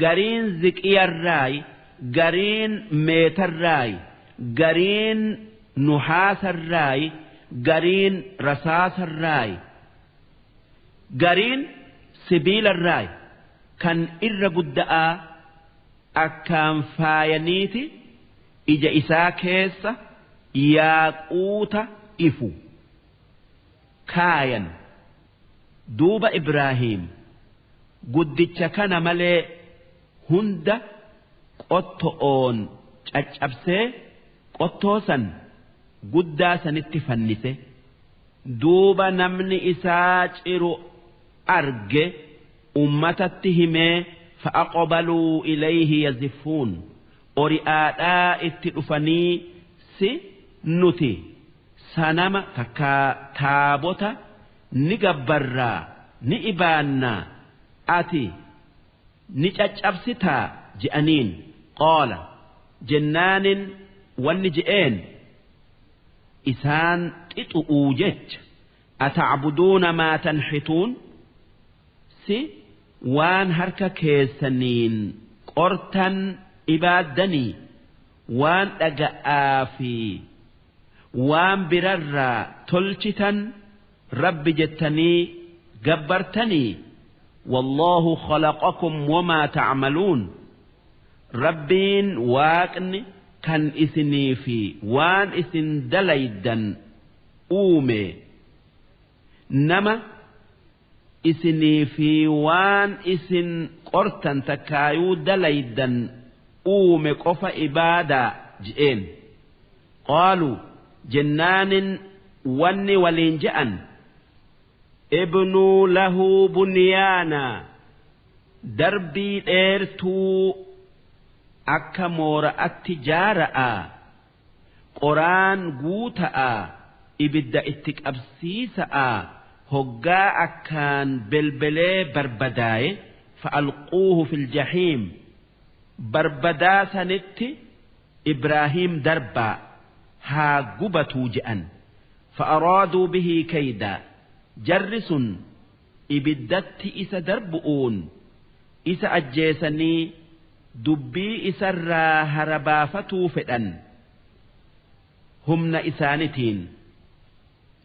gariin ziqiyarraayi gariin meetarraayi gariin nuhaasarraayi gariin rasaasarraayi gariin sibiilarraayi kan irra gudda'aa akkaan faayaniiti ija isaa keessa yaaquuta ifu kaayan duuba Ibraahiim guddicha kana malee hunda qotto'oon caccabsee qottoo san guddaa sanitti fannise duuba namni isaa ciru arge ummatatti himee fa'aqbaluu ilayhi yaziffuun ori'aadhaa itti dhufanii si nuti sanama takkaa taabota ni gabbarraa ni ibaannaa ati ni caccabsitaa je'aniin qaala jennaanin wanni je'een isaan xixu'uu jecha atacbuduuna maa tanxituun si waan harka keessaniin qortan ibaaddanii waan dhaga'aa fi waan birarraa tolchitan rabbi jettanii gabbartanii wallaahu khalaqakum wamaa tacmaluun rabbiin waaqni kan isinii fi waan isin dalaydan uume nama isinii fi waan isin qortan takkaayuu dalaydan uume qofa ibaadaa je'een qaaluu jennaanin wanni waliin je'an ibnuu lahu bunyaanaa darbii dheertuu akka moora'atti jaara'a qoraan guuta'a ibidda itti qabsiisa'a hoggaa akkaan belbelee barbadaaye fa'alquuhu fil jahiim barbadaa sanitti Ibraahiim darbaa haa gubatuu je'an fa'araaduu bihii kaydaa jarri sun ibiddatti isa darbu'uun isa ajjeesanii dubbii isarraa harabaafatuu fedhan humna isaanitiin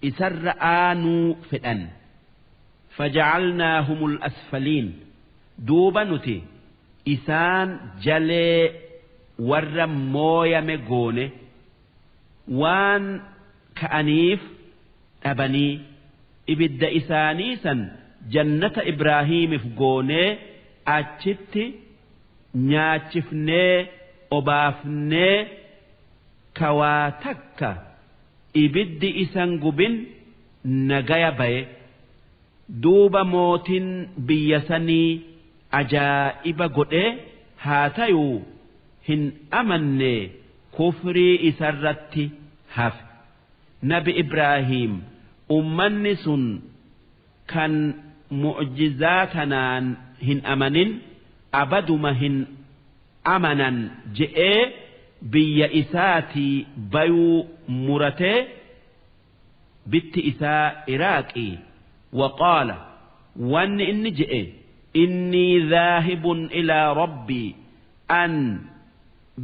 isarra aanuu fedhan fajacalnaahumul asfaliin duuba nuti isaan jalee warra mooyame goone waan ka'aniif dhabanii ibidda isaanii san jannata Ibraahiimiif goonee achitti nyaachifnee obaafnee kawaa takka ibiddi isan gubin nagaya baye duuba mootin biyya sanii ajaa'iba godhee haa tayuu hin amanne kufrii isarratti hafe nabi Ibraahiim ummanni sun kan mu'jizaa kanaan hin amanin abaduma hin amanan je'ee biyya isaatii bayuu muratee bitti isaa Iraaqii waqaala wanni inni je'e innii dhaahibun ilaa rabbii an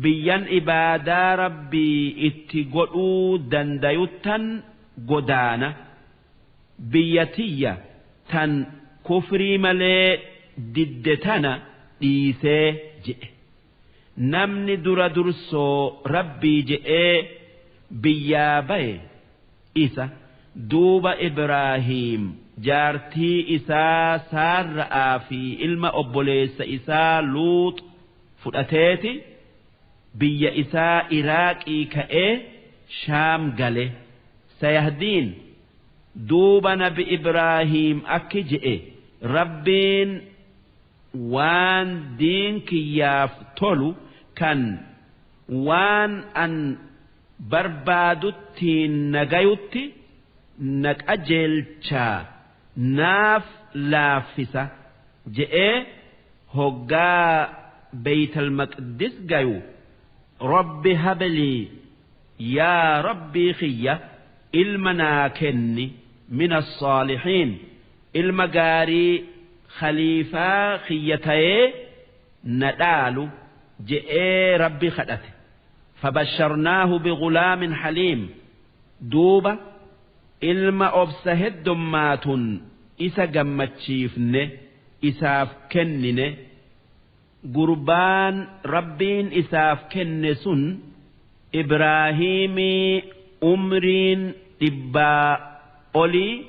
biyyan ibaadaa rabbii itti godhuu dandayuttan godaana biyyatiyya tan kufrii malee didde tana dhiisee je'e namni dura dursoo rabbii je'ee biyyaa baye isa duuba Ibraahiim jaartii isaa Saarra'aa fi ilma obboleessa isaa Luut fudhateeti biyya isaa Iraaqii ka'ee Shaam gale sayahdiin duuba nabi Ibraahiim akki je'e rabbiin waan diin kiyyaaf tolu kan waan an barbaadutti nagayutti naqajeelchaa naaf laaffisa je'ee hoggaa beeytal maqdis gayu rabbi hablii yaa rabbii khiyya ilma naa kenni min as-saalihiin ilma gaarii khaliifaa khiyya ta'ee na dhaalu je'ee rabbi kadhate فبشرناه بغلام حليم دوبا ilma obsa heddummaatun isa gammachiifne isaaf kennine gurbaan rabbiin isaaf kenne sun Ibraahimii umriin 100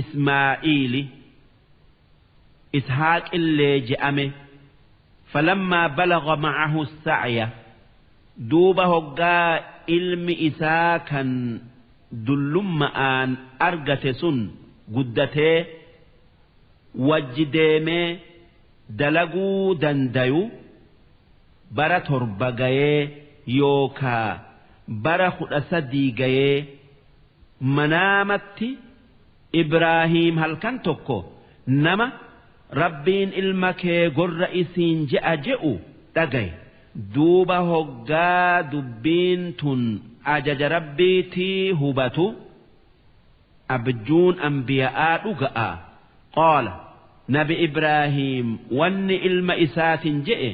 Ismaa'iili Ishaaqillee je'ame falammaa balagha ma'ahu as-sa'ya duuba hoggaa ilmi isaa kan dullummaan argate sun guddatee wajji deemee dalaguu dandayu bara 7 gayee yookaa bara 13 gayee manaamatti Ibraahiim halkan tokko nama rabbiin ilma kee gorra isiin je'a je'u dhagaye duuba hoggaa dubbiin tun ajaja rabbiitii hubatu abjuun anbiya'aa dhuga'a qaala nabi Ibraahiim wanni ilma isaatin je'e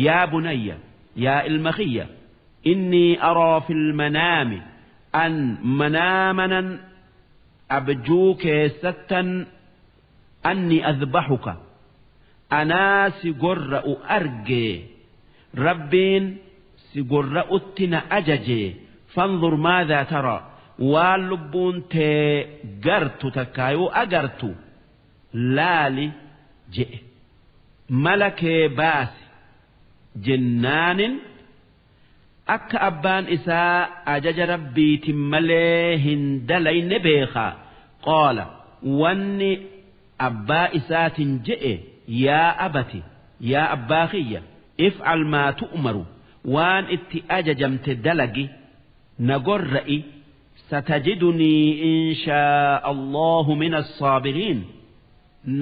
yaa bunayya yaa ilma khiyya innii araa fil manaami an manaamanan abjuu keessattan anni adbahuka anaa si gorra'u argee rabbiin si gorra'utti na ajajee fanzur maadhaa tara waan lubbuun tee gartu takkaayuu agartu laali je'e mala kee baasi jennaanin akka abbaan isaa ajaja rabbiitin malee hin dalayne beekaa qaala wanni abbaa isaatin je'e yaa abati yaa abbaa kiyya if'al maa tu'maru waan itti ajajamte dalagi nagorra'i satajidunii inshaa allahu min as-saabiriin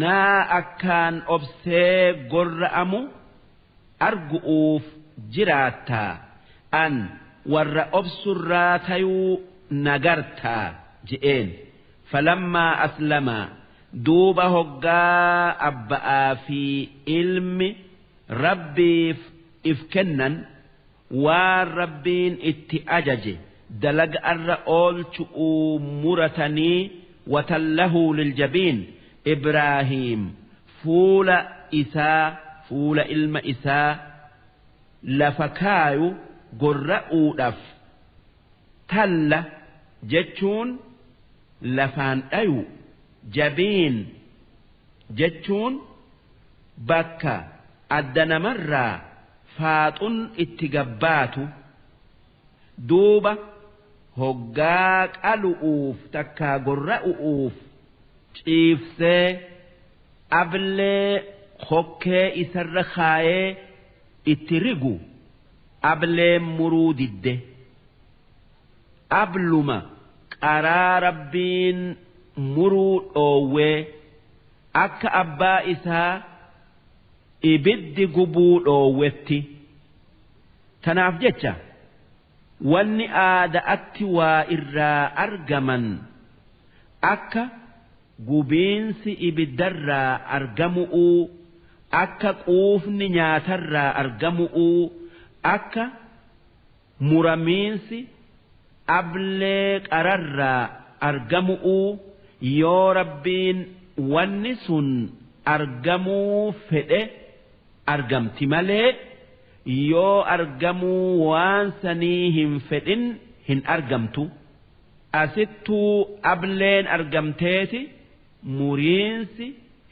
naa akkaan obsee gorra'amu argu'uuf jiraattaa an warra obsurraa tayuu nagartaa je'een falammaa aslamaa duuba hoggaa abba'aa fi ilmi rabbiif if kennan waan rabbiin itti ajaje dalaga'arra oolchu'uu muratanii watallahu liljabiin Ibraahiim fuula ilma isaa lafa kaayu gorra'uudhaaf talla jechuun lafaan dhayu jabiin jechuun bakka adda namarraa faaxun itti gabbaatu duuba hoggaa qalu'uuf takkaa gorra'u'uuf ciifsee ablee hokkee isarra kaayee itti rigu ableen muruu didde abluma qaraa rabbiin muruu dhoowwee akka abbaa isaa ibiddi gubuu dhoowwetti tanaaf jecha wanni aada'atti waa irraa argaman akka gubiinsi ibiddarraa argamu'uu akka quufni nyaatarraa argamu'uu akka muramiinsi ablee qararraa argamu'uu yoo rabbiin wanni sun argamuu fedhe argamti malee yoo argamuu waan sanii hin fedhin hin argamtu asittuu ableen argamteeti muriinsi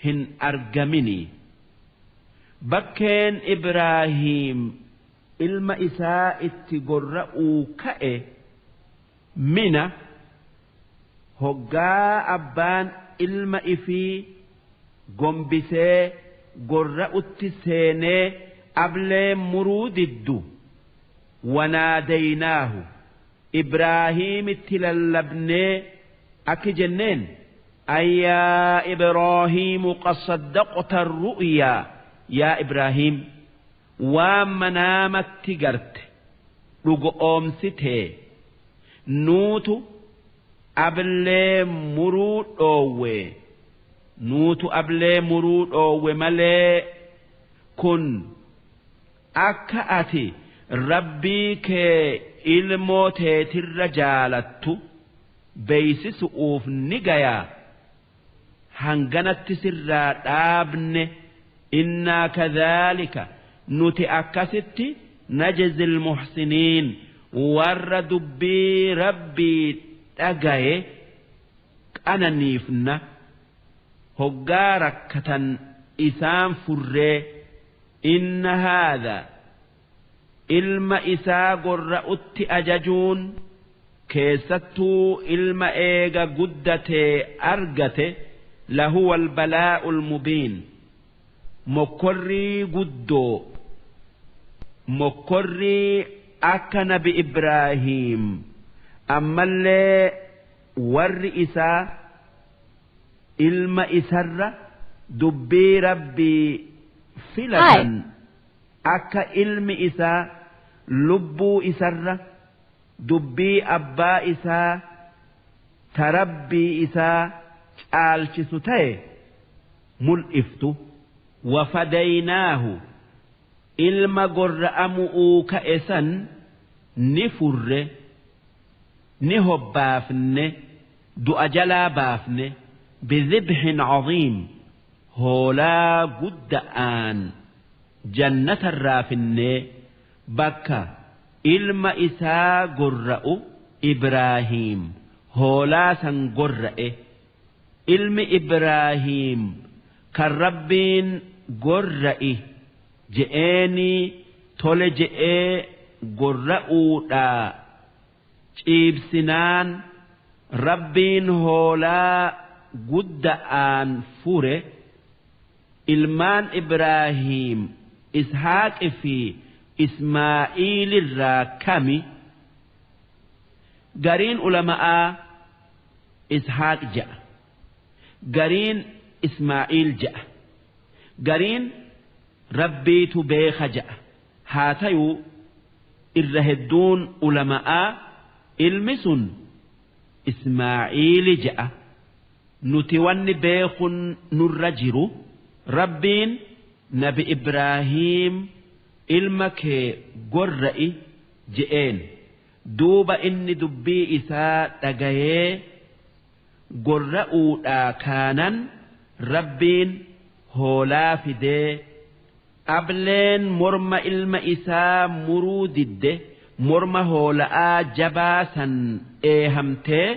hin argamini bakkeen Ibraahiim ilma isaa itti gorra'uu ka'e mina hoggaa abbaan ilma ifii gombisee gorra'utti seenee ablee muruu diddu wanaadaynaahu إبراهيم تللبني أكي جنين أيا إبراهيم قد صدقت الرؤيا يا إبراهيم ومنامت تجرت رقوم سته نوت أبلي مرود أوه نوت أبلي مرود أوه ملي كن أكأتي ربي كي ilmootee tirra jaalattu beeysisuuf ni gayaa hanganatti sirraa dhaabne innaa kadhaalika nuti akkasitti najzil muhsiniin warra dubbii rabbii dhagaye qananiifna hoggaa rakkatan isaan furree inna haadha ilma isaa gorra'utti ajajuun keessattuu ilma eega guddatee argate lahuwa albalaa'ul mubiin mokkorrii guddoo mokkorrii akka nabi Ibraahiim ammallee warri isaa ilma isarra dubbii rabbii filatan akka ilmi isaa lubbuu isarra dubbii abbaa isaa tarabbii isaa caalchisu ta'e mul'iftu wafadaynaahu ilma gorra'amuu ka'e san ni furre ni hobbaafne du'a jalaa baafne bidhibhin caziim hoolaa gudda'aan jannata irraa finnee bakka ilma isaa gorra'u Ibraahiim hoolaa san gorra'e ilmi Ibraahiim kan rabbiin gorra'i je'eeni tole je'ee gorra'uudhaa ciibsinaan rabbiin hoolaa gudda'aan fure ilmaan Ibraahiim Ishaaqi fi Ismaa'iil irraa kami gariin ulama'aa Ishaaq ja'a gariin Ismaa'iil ja'a gariin rabbiitu beeka ja'a haa tayuu irra hedduun ulama'aa ilmi sun Ismaa'iili ja'a nuti wanni beekun nurra jiru rabbiin nabi Ibraahiim ilma kee gorra'i je'een duuba inni dubbii isaa dhagayee gorra'uudhaa kaanan rabbiin hoolaa fidee ableen morma ilma isaa muruu didde morma hoola'aa jabaa san eehamtee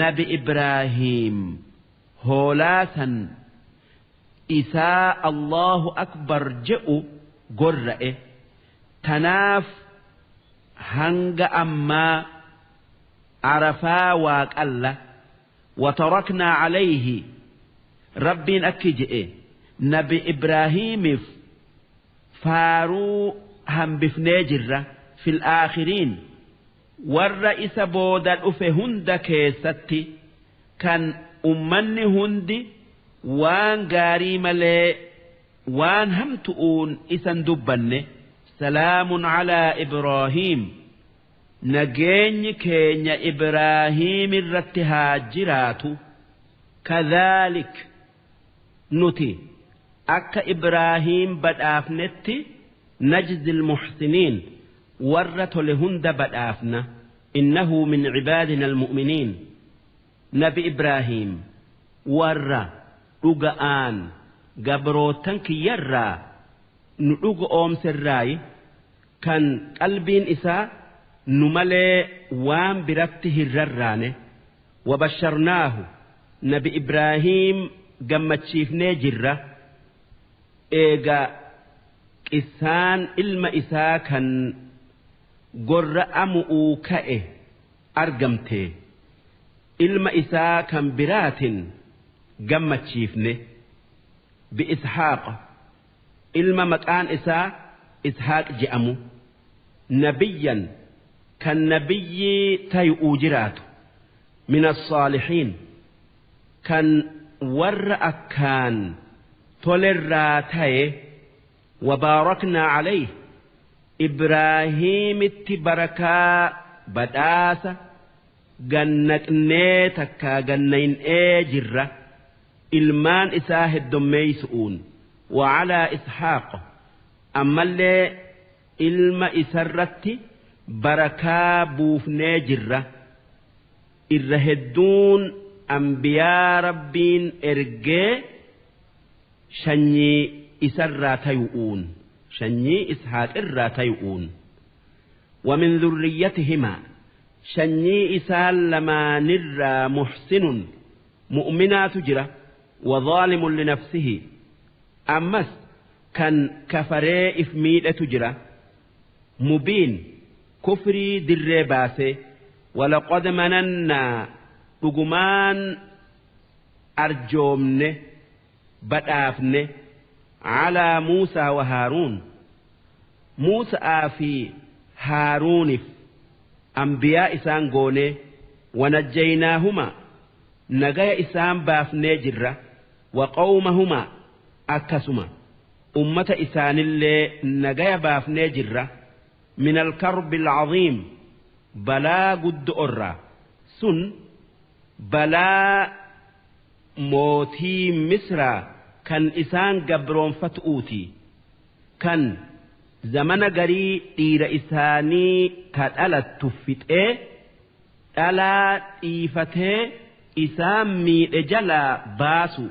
nabi Ibraahiim hoolaa san isaa Allahu akbar je'u gorra'e tanaaf hanga ammaa arafaa waaqalla وتركنا عليه ربين أكجئ نبي إبراهيم فارو هم بفناجرة في الآخرين والرئيس بودا أفهند كيستي كان أمني هندي وان غاري ملي وان هم تؤون إسان دبني سلام على إبراهيم نجيني كينيا إبراهيم الرتها جراتو كذلك نتي أكا إبراهيم بدأفنتي نجزي المحسنين ورت لهند بدأفنا إنه من عبادنا المؤمنين نبي إبراهيم ورّا رقآن قبروتنك يرّا نعوق أوم سراي كان قلبين إساء نملي وام برته الررانة وبشرناه نبي إبراهيم قمت شيفني جرة إيغا إسان إلما إساء كان قرأ أمؤو كأه أرقمته إلما إساء كان برات قمت شيفني بإسحاق إلما مكان إساء إسحاق جأمو نبيا كالنبي تيؤو جرات من الصالحين كان ور أكان تولراتي وباركنا عليه إبراهيم التبركا بداسة جنة نيتكا جنين جرة ilmaan isaa heddommeeysuun وعلى إسحاق أما اللي ilma isarratti barakaa buufnee jirra irra hedduun ambiyaa rabbiin ergee shanyii isarraa tayu'uun shanyii ishaaq irraa tayu'uun ومن ذريتهما شني إسال لما نرى محسن مؤمنات جرة وظالم لنفسه أمس كان كفري إفميد تجرة مبين كفري در باسه ولقد مننا بقمان أرجومن بدافن على موسى وهارون موسى في هارون أنبياء إسان قوني ونجيناهما نجايا إسان بافن جرة وقومهما أكسما أمة إسان اللي نجايا بافن جرة من الكرب العظيم بلا قد أرى سن بلا موتي مصر كان إسان قبرون فتؤوتي كان زمن قري إير إساني كالألت تفتئ ألا إيفته إسان ميد جلا باسو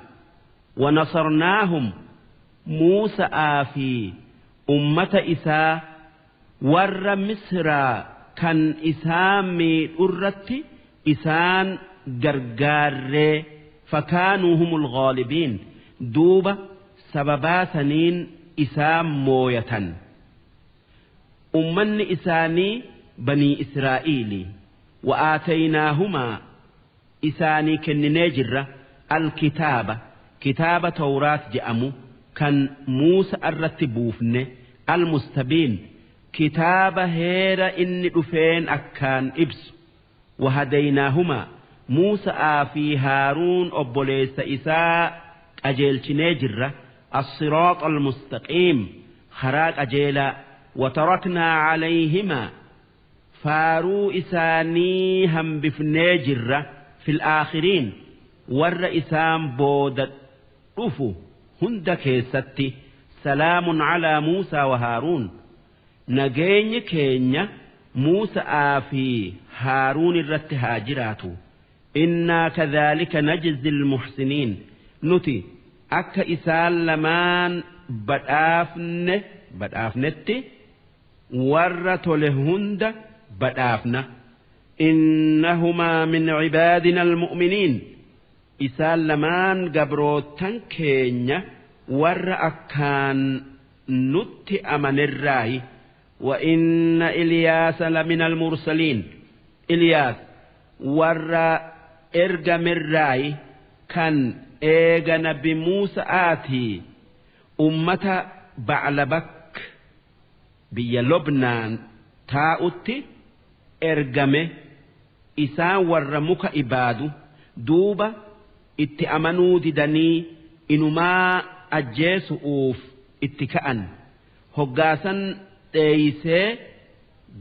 ونصرناهم موسى في أمة إسا ور مصر كان إسان ميد أرتي إسان غرغار فكانوا هم الغالبين دوبة سببا سنين إسان موية أمن إساني بني إسرائيل وآتيناهما إساني كننجر الكتابة كتاب توراة جأمو كان موسى الرتبوفن المستبين كتاب هير إن أفين أكان إبس وهديناهما موسى في هارون أبوليس إساء أجيل تنجر الصراط المستقيم خراج أجيلا وتركنا عليهما فارو إساني هم بفنجر في الآخرين ور إسام بود رفو هندك ستي سلام على موسى وهارون نجين كينيا موسى في هارون الرت هاجراتو إنا كذلك نجزي المحسنين نتي أك إسال لمان بدافنتي ورت لهند بدافنا إنهما من عبادنا المؤمنين إسال لمان قبروتن كينيا ور أكان نتي أمن الراي وإن إلياس لمن المرسلين إلياس ور إرجم الراي كان إيجا نبي موسى آتي أمة بعلبك بيا لبنان تاؤتي إرجمه إسان ورمك إبادو دوبا اتأمنوا ددني إنما أجيسؤوف اتكأن هقاسا تيسي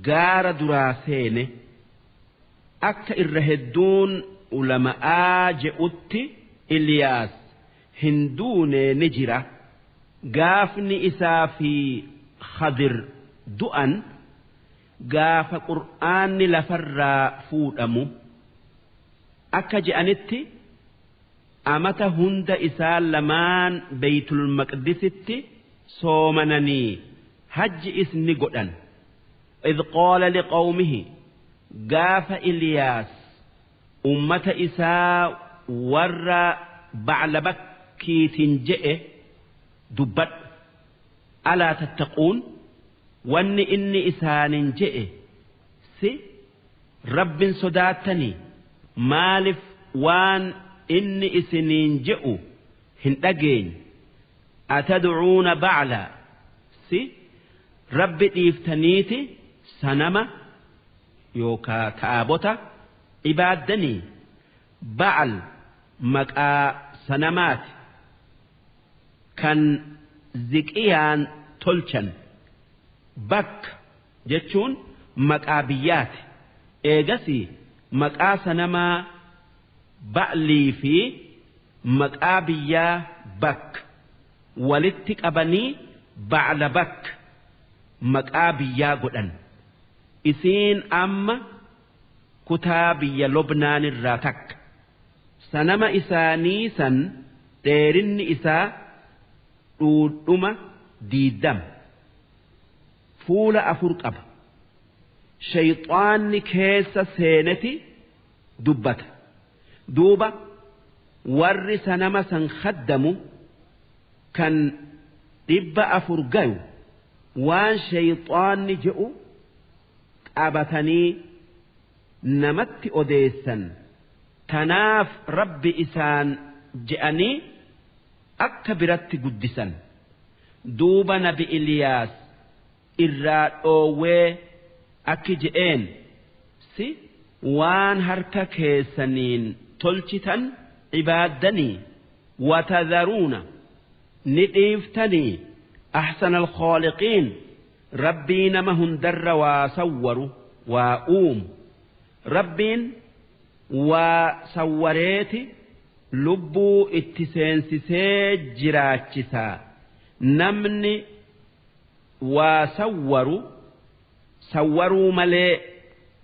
غار دراسيني أكا إرهدون علماء جئتي إلياس هندون نجرة غافني إسا في خضر دؤن غاف قرآن لفر فودمو أكا جأنتي أمتا هند إسا لمان بيت المقدس صومنني حج إسني قدن إذ قال لقومه غاف إلياس أمة إسا ور بعلبك تنجئ دبت ألا تتقون وان إني إسان جئ سي رب صداتني مالف وان إني إسنين جئوا هندقين أتدعون بعلا سي رب إفتنيتي سنما يوكا تابوتا عبادني بعل مكا سنمات كان زكيان تلشن بك جتشون مكابيات إيجاسي مكا سنما بعلي في مكابيا بك ولتك أبني بعل بك مكابيا قدن إسين أما كتابي لبنان الراتك سنما إساني سن تيرن إسا أما ديدم فول أفرق أب شيطان كيس سينتي دبت دوبة ور سنما سن خدمو كان دب أفرقايو وان شيطان جئو أبتني نمت أديسا تناف رب إسان جئني أكبرت قدسا دوب نبي إلياس إراد أوي أكجئين سي وان هركا كيسنين تلشتا عبادني وتذرون نديفتني أحسن الخالقين ربي نمهن در وصوروا وأوم ربين وصوريتي لبو اتسنسسي جراتشسا نمني وصوروا ملي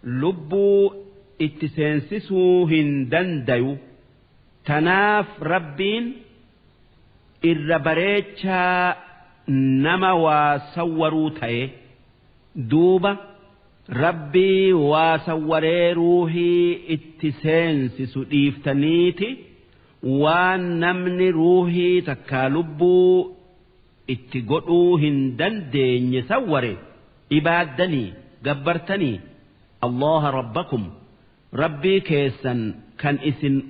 لبو اتسنسسو هندنديو تناف ربين الربريتشا نما وصوروا تاي دوبا ربي وصوري روحي اتسنس سديفتنيتي ونمني روحي تكالبو اتقلو هندن دين صوري عبادني قبرتني الله ربكم ربي كيسا كان اسن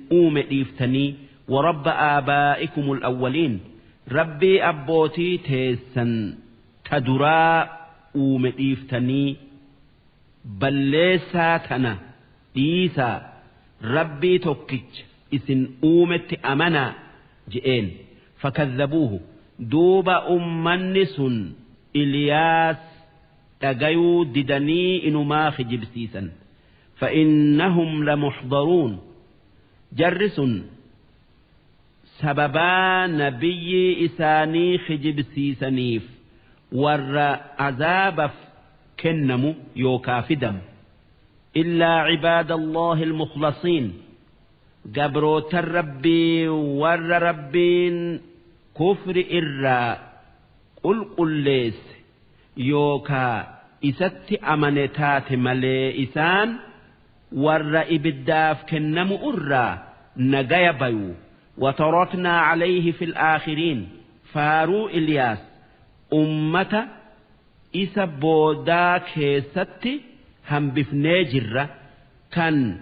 ديفتني ورب آبائكم الأولين ربي أبوتي تيسن تدراء ديفتني بلسا تنا إيسا ربي توكيج إسن أومت أمنا جئين فكذبوه دوب أمنس إلياس تغيو ددني إنما خجبسيسا فإنهم لمحضرون جرس سببا نبي إساني خجبسيسنيف ور عذاب كنمو يوكا فدم إلا عباد الله المخلصين قبروت الربي ور ربين كفر إرّا قل ليس يوكا إسات أمنتات ملي إسان ور إبداف كنمو أرّا نغايا بيو وتركنا عليه في الآخرين فارو إلياس أمة إسا بودا كيستي هم بفنيجر كان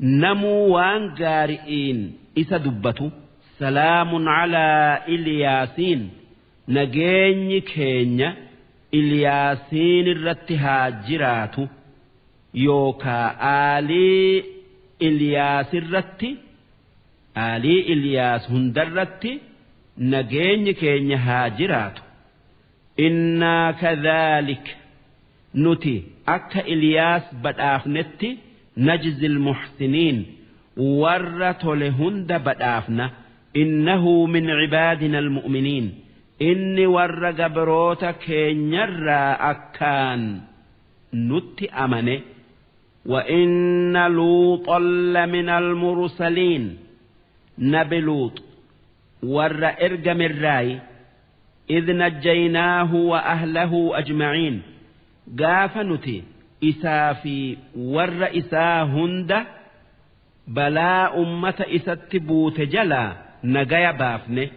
نمو وان قارئين إسا دبتو سلام على إلياسين نجيني كينيا إلياسين الرتها جراتو يوكا آلي إلياس الرتي آلي إلياس هندرتي نجيني كينيا هاجراتو إنا كذلك نتي أكا إلياس بدافنتي نجزي المحسنين ورت لهند بدافنا إنه من عبادنا المؤمنين إني ور قبروت كينيرا أكان نتي أمني وإن لوطا لمن المرسلين نبي لوط ور إرقم الراي إذ نجيناه وأهله أجمعين قاف نتي إسا في ور إسا هند بلا أمة إسا تبوت جلا نجايا بافنه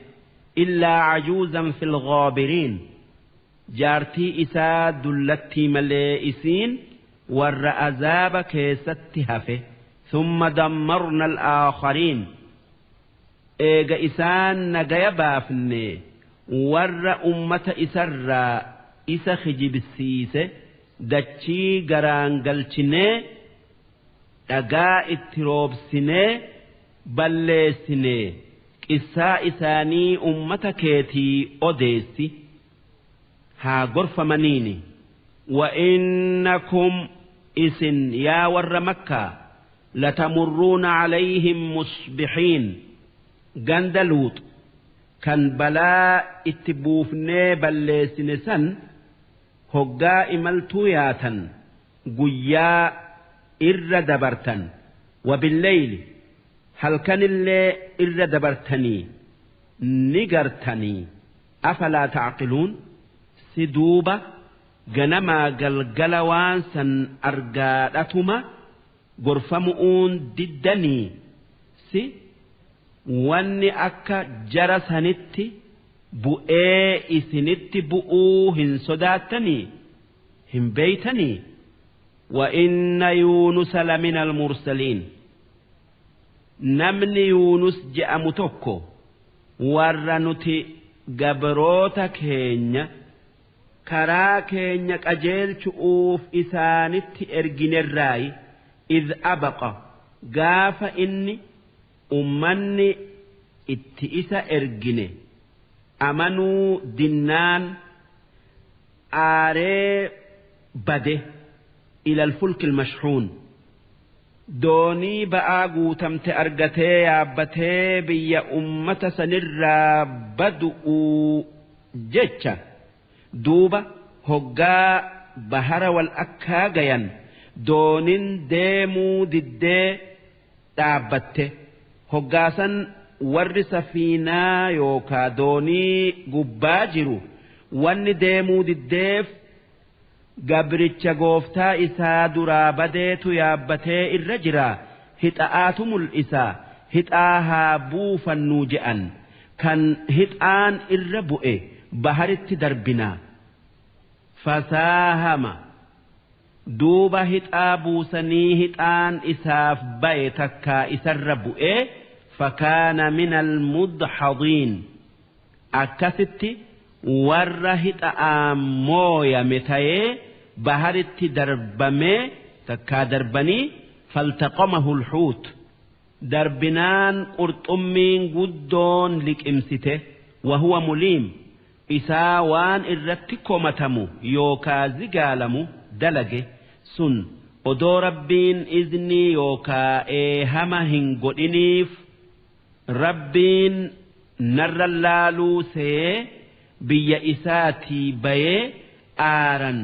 إلا عجوزا في الغابرين جارتي إسا دلتي ملئسين ور أزاب كيستهفه ثم دمرنا الآخرين إيجا إسان نجايا بافنه ور أمة إسرى إسا خجب السيسة dachii garaan galchinee dhagaa itti roobsinee balleessinee qissaa isaanii ummata keetii odeessi haa gorfamaniini وإنكم إسن يا ور مكة لتمرون عليهم مصبحين جندلوت كان بلاء اتبوفني بلسنسن هقا إملتوياتا قيا إر دبرتا وبالليل هل كان اللي إر دبرتني نقرتني أفلا تعقلون سدوبة ganamaa galgala waan san argaadhatuma gorfamu'uun diddanii si wanni akka jara sanitti bu'ee isinitti bu'uu hin sodaattanii hin beeytanii وإن يونس لمن المرسلين نمني يونس جاء متوكو ورنتي قبروتك هنيا karaa keenya qajeelchuuf isaanitti erginerraayi idh abaqa gaafa inni ummanni itti isa ergine amanuu dinnaan aaree bade ilal fulkil mashhuun doonii ba'aa guutamte argatee yaabbatee biyya ummata sanirraa badu'uu jecha duuba hoggaa bahara wal akkaa gayan doonin deemuu diddee dhaabbatte hoggaasan warri safiinaa yookaa doonii gubbaa jiru wanni deemuu diddeef gabricha gooftaa isaa duraa badeetu yaabbatee irra jira hixa'aatu mul'isa hixaa haa buufannuu je'an kan hixaan irra bu'e baharitti darbinaa fasaahama duuba hixaa buusanii hixaan isaaf ba'e takkaa isarra bu'ee fakaana minal mudhadiin akkasitti warra hixa'aan mooyame ta'ee baharitti darbamee takkaa darbanii faltaqamahu lhuut darbinaan qurxummiin guddoon liqimsite wahuwa muliim isaa waan irratti komatamu yookaa zigaalamu dalage sun odoo rabbiin iznii yookaa eehama hin godhiniif rabbiin narra laaluu see biyya isaatii bayee aaran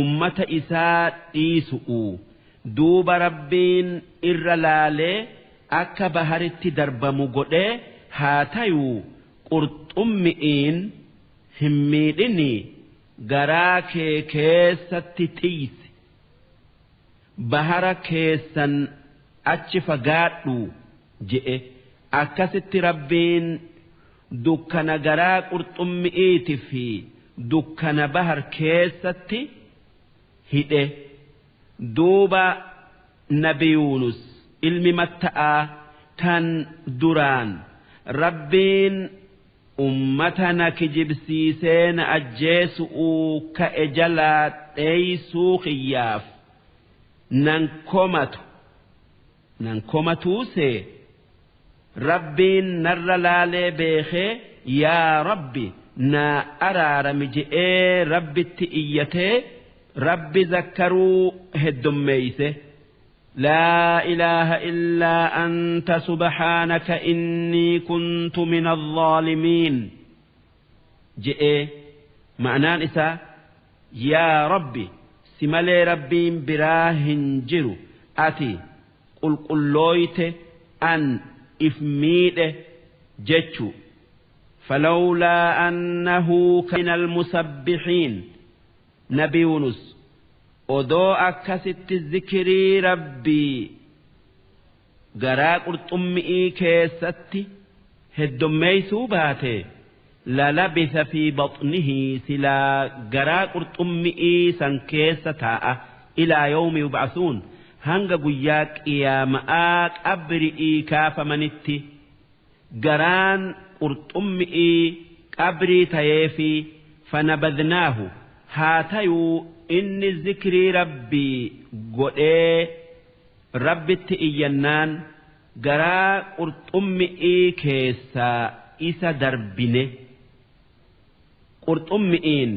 ummata isaa dhiisu'u duuba rabbiin irra laalee akka baharitti darbamu godhee haa tayuu qurxummi'iin hin miidhini garaa kee keessatti tiisi bahara keessan achi fagaadhu je'e akkasitti rabbiin dukkana garaa qurxummi'iiti fi dukkana bahar keessatti hidhe duuba nabi Yunus ilmi matta'aa kan duraan rabbiin ummatana kijibsiiseen ajjeesu'uu ka'e jalaa dheeysuu khiyyaaf nan komatuusee rabbiin narra laalee beekee yaa rabbi naa araarami je'ee rabbitti iyyatee rabbi zakkaruu heddummeeyse لا إله إلا أنت سبحانك إني كنت من الظالمين جئ معنى إسا يا ربي سمالي ربي براهن جرو أتي قل لويت أن إفميد جتشو فلولا أنه كان المسبحين نبي يونس odoo akkasitti zikirii rabbii garaa qurxummi'ii keessatti heddummeeysuu baate lalabitha fi baxnihi silaa garaa qurxummi'ii san keessa taa'a ilaa yawmi yub'asuun hanga guyyaa qiyaama'aa qabri'ii kaafamanitti garaan qurxummi'ii qabrii tayeefi fanabadnaahu haa tayuu inni zikrii rabbii godhee rabbitti iyyannaan garaa qurxummi'ii keessaa isa darbine qurxummi'iin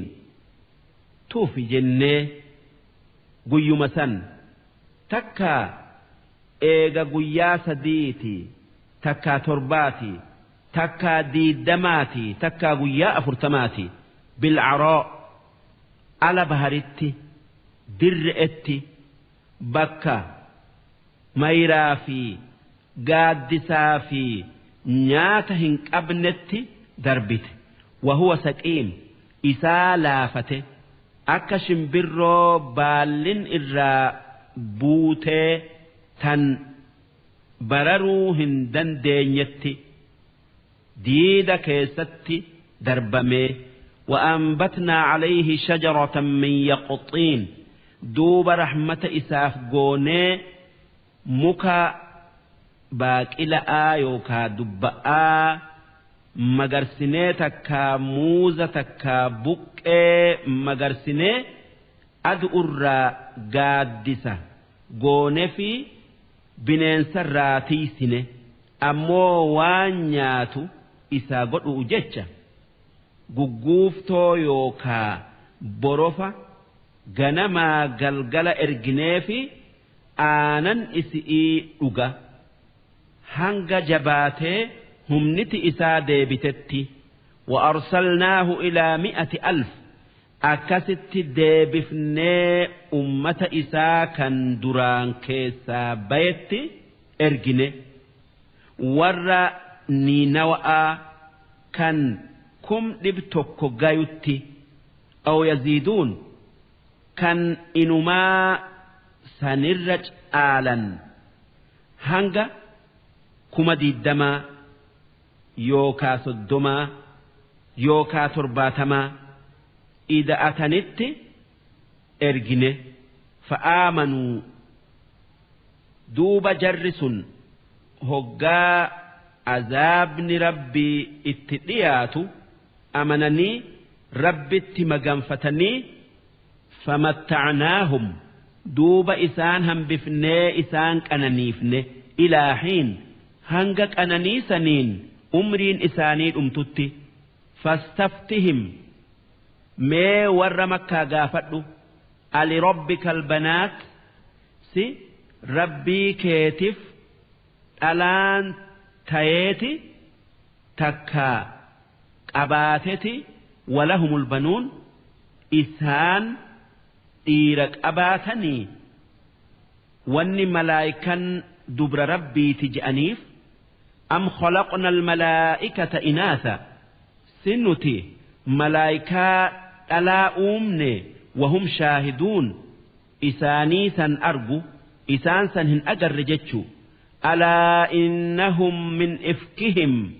tuufi jennee guyyuma san takkaa eega guyyaa sadiiti takkaa torbaati takkaa 20 takkaa guyyaa 40 bil'aroo ala baharitti dirre'etti bakka mayraa fi gaaddisaa fi nyaata hin qabnetti darbite wahuwa saqiim isaa laafate akka shimbirroo baallin irraa buutee tan bararuu hin dandeenyetti diida keessatti darbamee وأنبتنا عليه شجرة من يقطين دوب رحمة إساف قوني مكا باكلا يوكا دبا مغرسني تكا موزة تكا بك مغرسني أدؤر قادسة قوني في بنين سراتي سنة أمو وانياتو إسا قدو جيتشا gugguuftoo yookaa borofa ganamaa galgala erginee fi aanan isi'ii dhuga hanga jabaatee humniti isaa deebitetti وأرسلناه إلى 100,000 أكست ديبفني أمة إساكا دران كيسا بيت إرجني ورى نينوأ كان كم دبتك غايوتي أو يزيدون كان إنما سنرج آلا هنگا كما ديدما يوكا صدما يوكا ترباتما إذا أتنت إرجنه فآمنوا دوب جرس هقا عذاب ربي اتدياتو أمنني ربي اتمغنفتني فمتعناهم دوب إسان هم بفني إسان كننيفني إلى حين هنگك أنني سنين أمرين إسانين أمتتي فاستفتهم ما ور مكة غافتو على ربك البنات سي ربي كيتف الآن تايتي تكا قباتتي ولهم البنون إسان إيرك أباتني واني ملائكا دبر ربي تجأنيف أم خلقنا الملائكة إناثا سنتي ملائكة ألا أمني وهم شاهدون إسانيسا أرجو إسانسا هن أجر جتشو ألا إنهم من إفكهم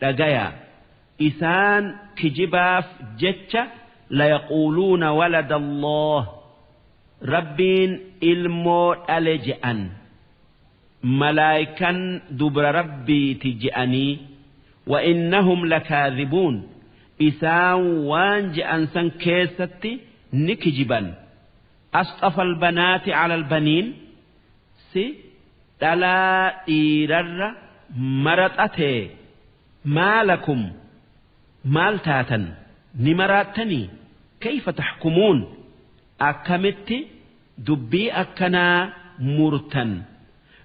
لقيا إسان كجباف جتشا ليقولون ولد الله ربين إلمو ألجأن ملائكا دبر ربي تجأني وإنهم لكاذبون إسان وانجأن سن كيستي نكجبا أصطفى البنات على البنين سي دلا إيرر مرتأتي ما لكم مالتاتا نمراتني كيف تحكمون أكمت دبي أكنا مرتن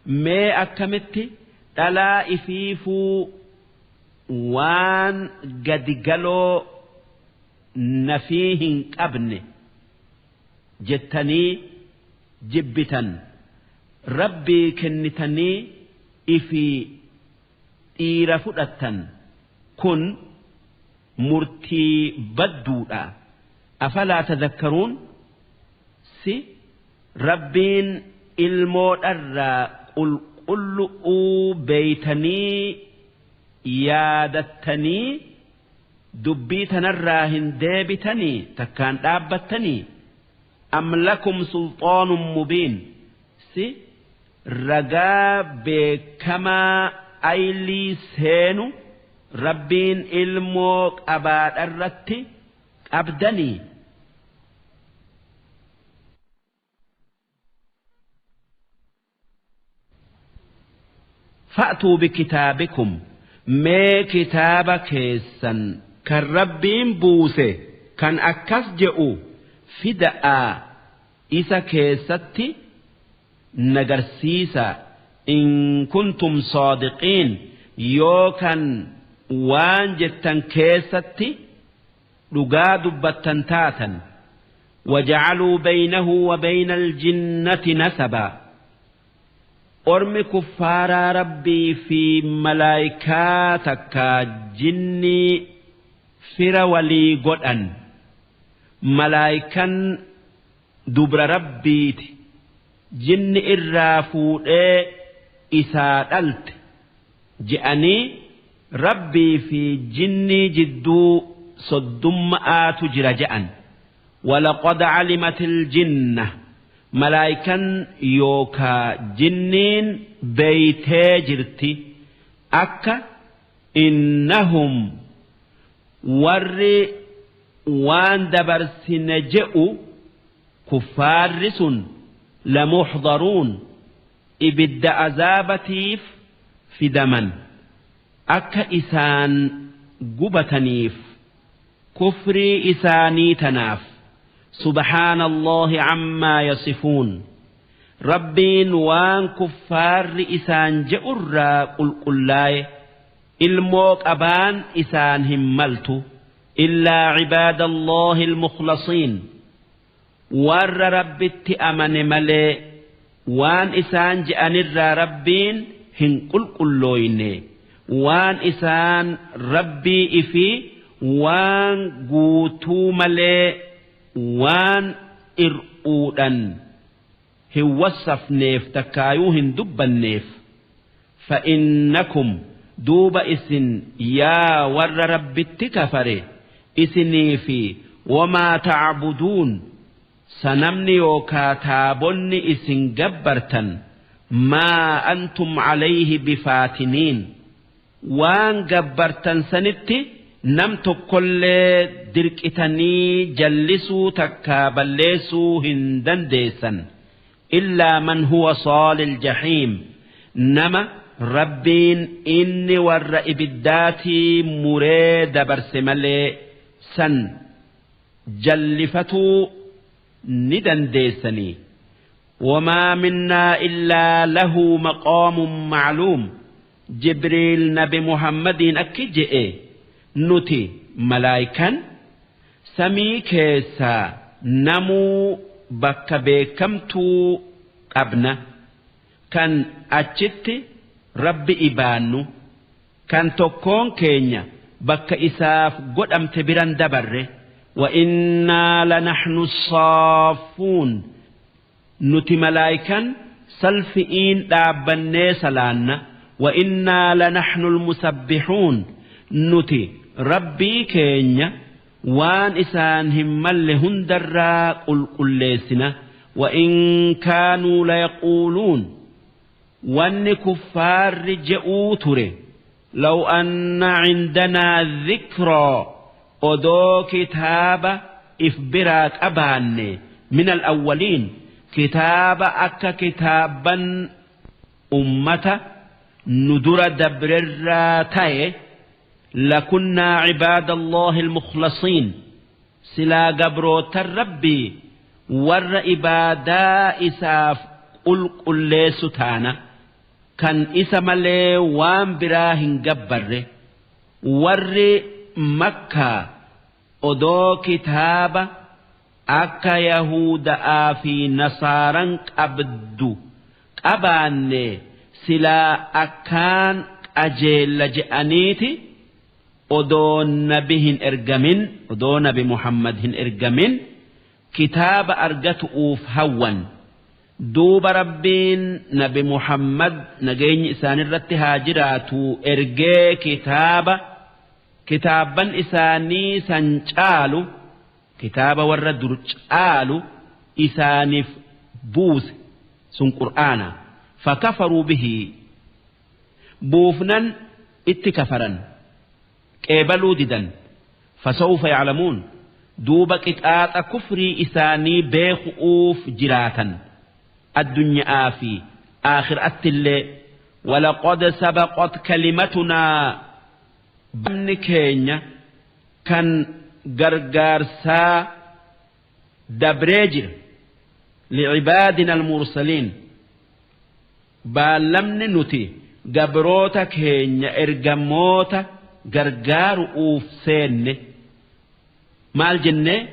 ما أكمت دلا إفيفو وان قد قالوا نفيهن أبن جتني جبتا ربي كنتني إفي إيرفؤتا كن مرتي بدودا أفلا تذكرون سي ربين الموت الرا قل بيتني يادتني دبيتنا الراهن ديبتني تكان دابتني أم لكم سلطان مبين سي رقا بكما أيلي سينو ربين الموك أباد الرتي أبدني فأتوا بكتابكم ما كتاب كيسا كالربين بوسه كان أكس جئوا فدأ إسا كيستي نجرسيسا إن كنتم صادقين يوكن وان جتن كيستي لقاد بتنتاتا وجعلوا بينه وبين الجنة نسبا أرمي كفار ربي في ملائكاتك جني فر ولي قدن ملائكا دبر ربيت جن الرافود إسادلت جأني ربي في جني جدو صدم تجر جأن ولقد علمت الجنة ملائكا يوكا جنين بيتي جرتي أكا إنهم ور وان دبر سنجئوا كفارس لمحضرون إبد عذابتيف في دمن أكا إسان قبتنيف كفري إساني تناف سبحان الله عما يصفون ربين وان كفار إسان جئر قل قلاي الموك أبان إسان هملتو إلا عباد الله المخلصين ور ربت أمن ملي وان إسان جأن ربين هن قل قلوين وان إسان ربي إفي وان قوتو ملي وان إرؤودا هوصف نيف تكايو هندب النيف فإنكم دوب إسن يا ور ربت كفره إسني في وما تعبدون سنمني وكاتابني إسن جبرتا ما أنتم عليه بفاتنين وان جبرتا سنتي نمت كل دركتني جلسوا تكابلسوا هندن ديسا إلا من هو صال الجحيم نما ربين إني ور إبداتي مريد برسملي سن جلفتوا ندن ديسني وما منا إلا له مقام معلوم جبريل نبي محمد أكجئ نتي ملايكا سمي كيسا نمو بك بكمتو أبنى كان أجت ربي إبانو كان تكون كينيا بك إساف قد أمتبران دبره وإنا لنحن الصافون نتي ملايكا سلفئين دابني سلانا وإنا لنحن المسبحون نتي ربي كينيا وان إسانهم مل هندرا قل ليسنا وإن كانوا ليقولون وان كفار رجعوا تري لو أن عندنا ذكرى أدو كتاب إفبراك أباني من الأولين كتاب أكا كتابا أمة ندر دبرر لكنا عباد الله المخلصين سلا قبروت الربي ور إبادا إساف قل ليستانا كان إسم لي وان براهن قبر ور مكة أدو كتاب أكا يهود آفي نصارا أبدو أباني سلا أكان أجيل جأنيتي odoo nabi hin ergamin odoo nabi Muhammad hin ergamin kitaaba argatuuf hawwan duuba rabbiin nabi Muhammad nageenyi isaanirratti haa jiraatu ergee kitaaban isaanii san caalu kitaaba warra dur caalu isaaniif buuse sun qur'aana fakafaruu bihi buufnan itti kafaran قبلوا ددا فسوف يعلمون دوبا قطاط كفري إساني بيخؤوف جراتا الدنيا في آخر أتل ولقد سبقت كلمتنا بن كينيا كان غرغارسا دبريجر لعبادنا المرسلين بالمن نتي قبروتا كينيا ارقموتا غرغار اوفسين مال جنة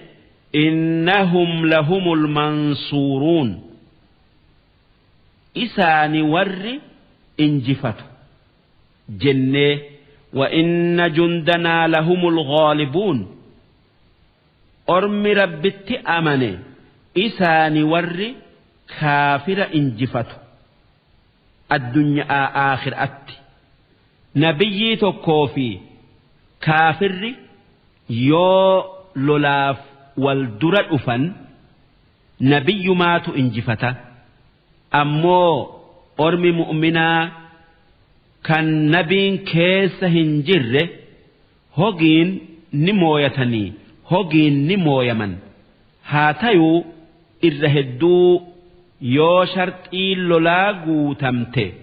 إنهم لهم المنصورون إساني ور إنجفت جنة وإن جندنا لهم الغالبون أرم ربت أمني إساني ور كافر إنجفت الدنيا آخر أتي نبي تكوفي كافر يو لولاف والدرر أفن نبي مات إنجفتا أمو أرمي مؤمنا كان نبي كيس هنجر هوجين نمويتني هوجين نمويمن هاتيو إرهدو يو شرطي لولاغو تمتي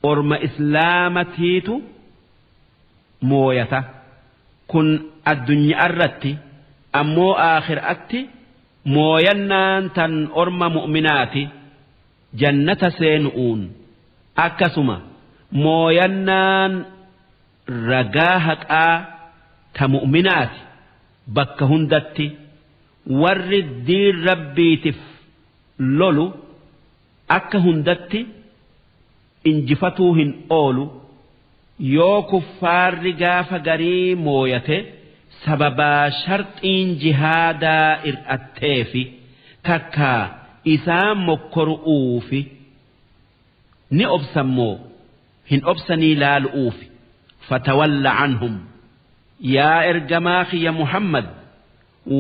أرم إسلامتيتو مويتا كن الدنيا الرتي أمو آخر أتي موينان تن أرم مؤمناتي جنة سينؤون أكسما موينان رقاهك تمؤمناتي بك هندتي ورد دين ربي تف لولو أك هندتي إنجفتوهن أولو yoo kuffaarri gaafa garii mooyate sababaa sharxiin jihaadaa ir'atteefi takkaa isaan mokkoru'uufi ni obsammoo hin obsanii laalu'uufi fatawalla canhum yaa ergamaa kiyya muhammad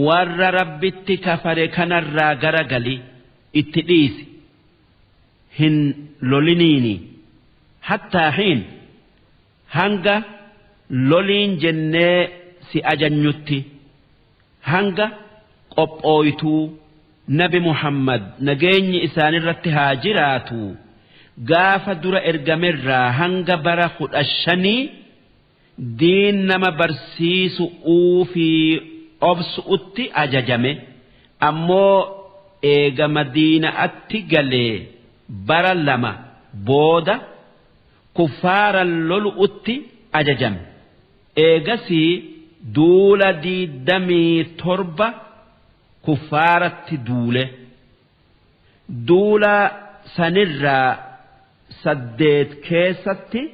warra rabbitti kafare kanarraa garagali itti dhiisi hin loliniini hattaa hiin hanga loliin jennee si ajanyutti hanga qophooytuu nabi muhammad nageenyi isaanirratti haa jiraatu gaafa dura ergamerraa hanga bara 15 diin nama barsiisu'uu fi obsu'utti ajajame ammoo eega madiina'atti galee bara 2 booda كفار اللولو أتي أججم إيغسي دولة دي دمي تربة كفارة دولة دولة سنرى سديت كيستي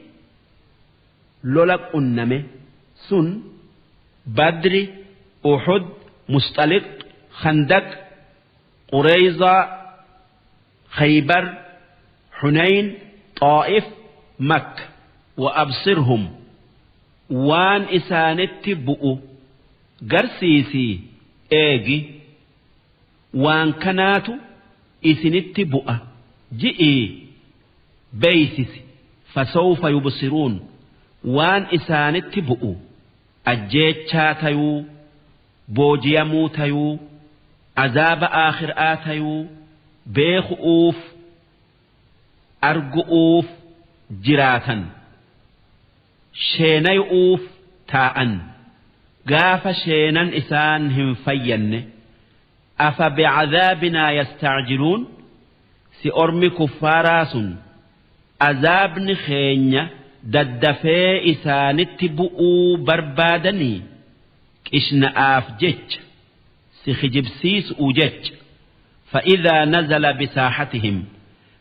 لولك أنمي سن بدر أحد مستلق خندق قريظة خيبر حنين طائف مك وأبصرهم وان إسانت بؤو قرسيسي إيجي وان كناتو إسنت بؤا جئي بيسيسي فسوف يبصرون وان إسانت بؤو أجيتشا تيو بوجيمو تيو عذاب آخر آتيو بيخؤوف أرقؤوف jiraatan sheenayuuf taa'an gaafa sheenan isaan hin fayyanne afa bi'adhaabinaa yastacjiluun si ormi kuffaaraa sun azaabni keenya daddafee isaanitti bu'uu barbaadanii qishna'aaf jecha si kijibsiisuu jecha فإذا نزل بساحتهم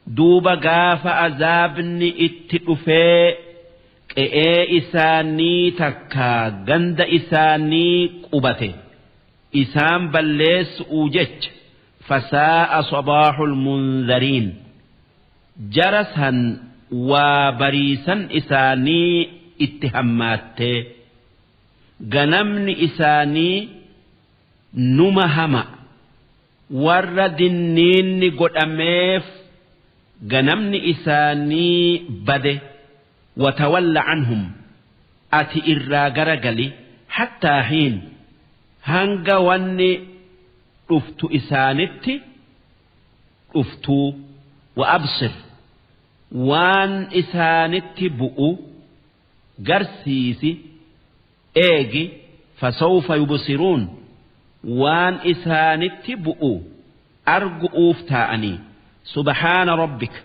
دوبا غاف عذابني اتدفي قئي إساني تكا غند إساني قبته إسان بلس أوجج فساء صباح المنذرين جرسا وبريسا إساني اتهمات غنمني إساني نمهما وردنين قد أميف غنمني إساني بده وتولى عنهم أتي إراغرغلي حتى حين هنغا واني رفتو إسانتي رفتو وأبصر وان إسانت بؤ قرسيسي إيجي فسوف يبصرون وان إسانت بؤ أرجؤوف تاني سبحان ربك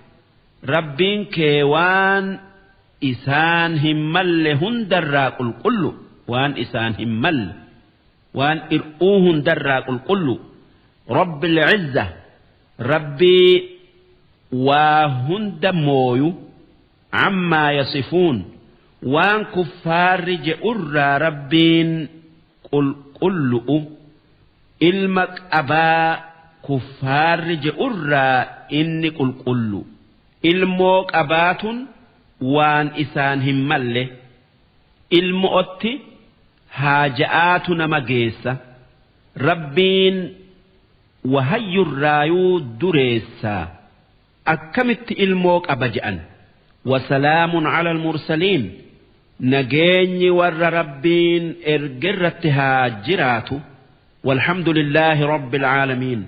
ربين كيوان إسان همل هندراق القل وان إسان همل وان إرؤوهن دراق القل رب العزة ربي وهند مويو عما يصفون وان كفار جئر ربين قل إلمك أبا كفار جئر إني قل إلموك أبات وان إسان همله إلمؤتي هاجآتنا مجيسة ربين وهي الرايو دريسا أكمت إلموك أبجأن وسلام على المرسلين نجيني ور ربين إرجرتها جراتو والحمد لله رب العالمين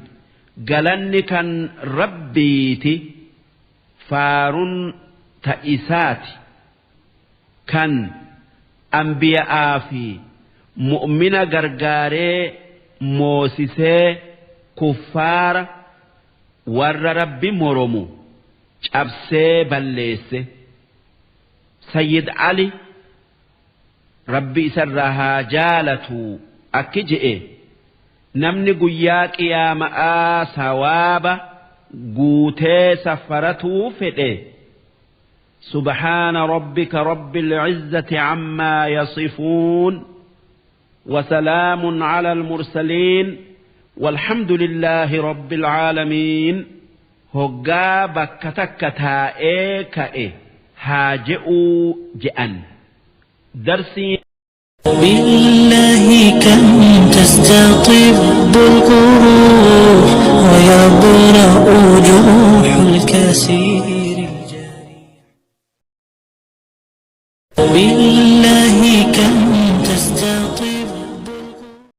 قالني كان ربيتي فارن تئساتي كان أنبياء في مؤمنة غرغاري موسسي كفار ور ربي مرمو شابسي بليسي سيد علي ربي سرها جالتو أكجئ نمني قياك يا مآ سوابا قوتي سفرتو فئ سبحان ربك رب العزة عما يصفون وسلام على المرسلين والحمد لله رب العالمين هقا بكتكتا إيكا هاجئوا جئن درسي بالله كم تستطب القروح ويبرأ جروح الكثير الجريح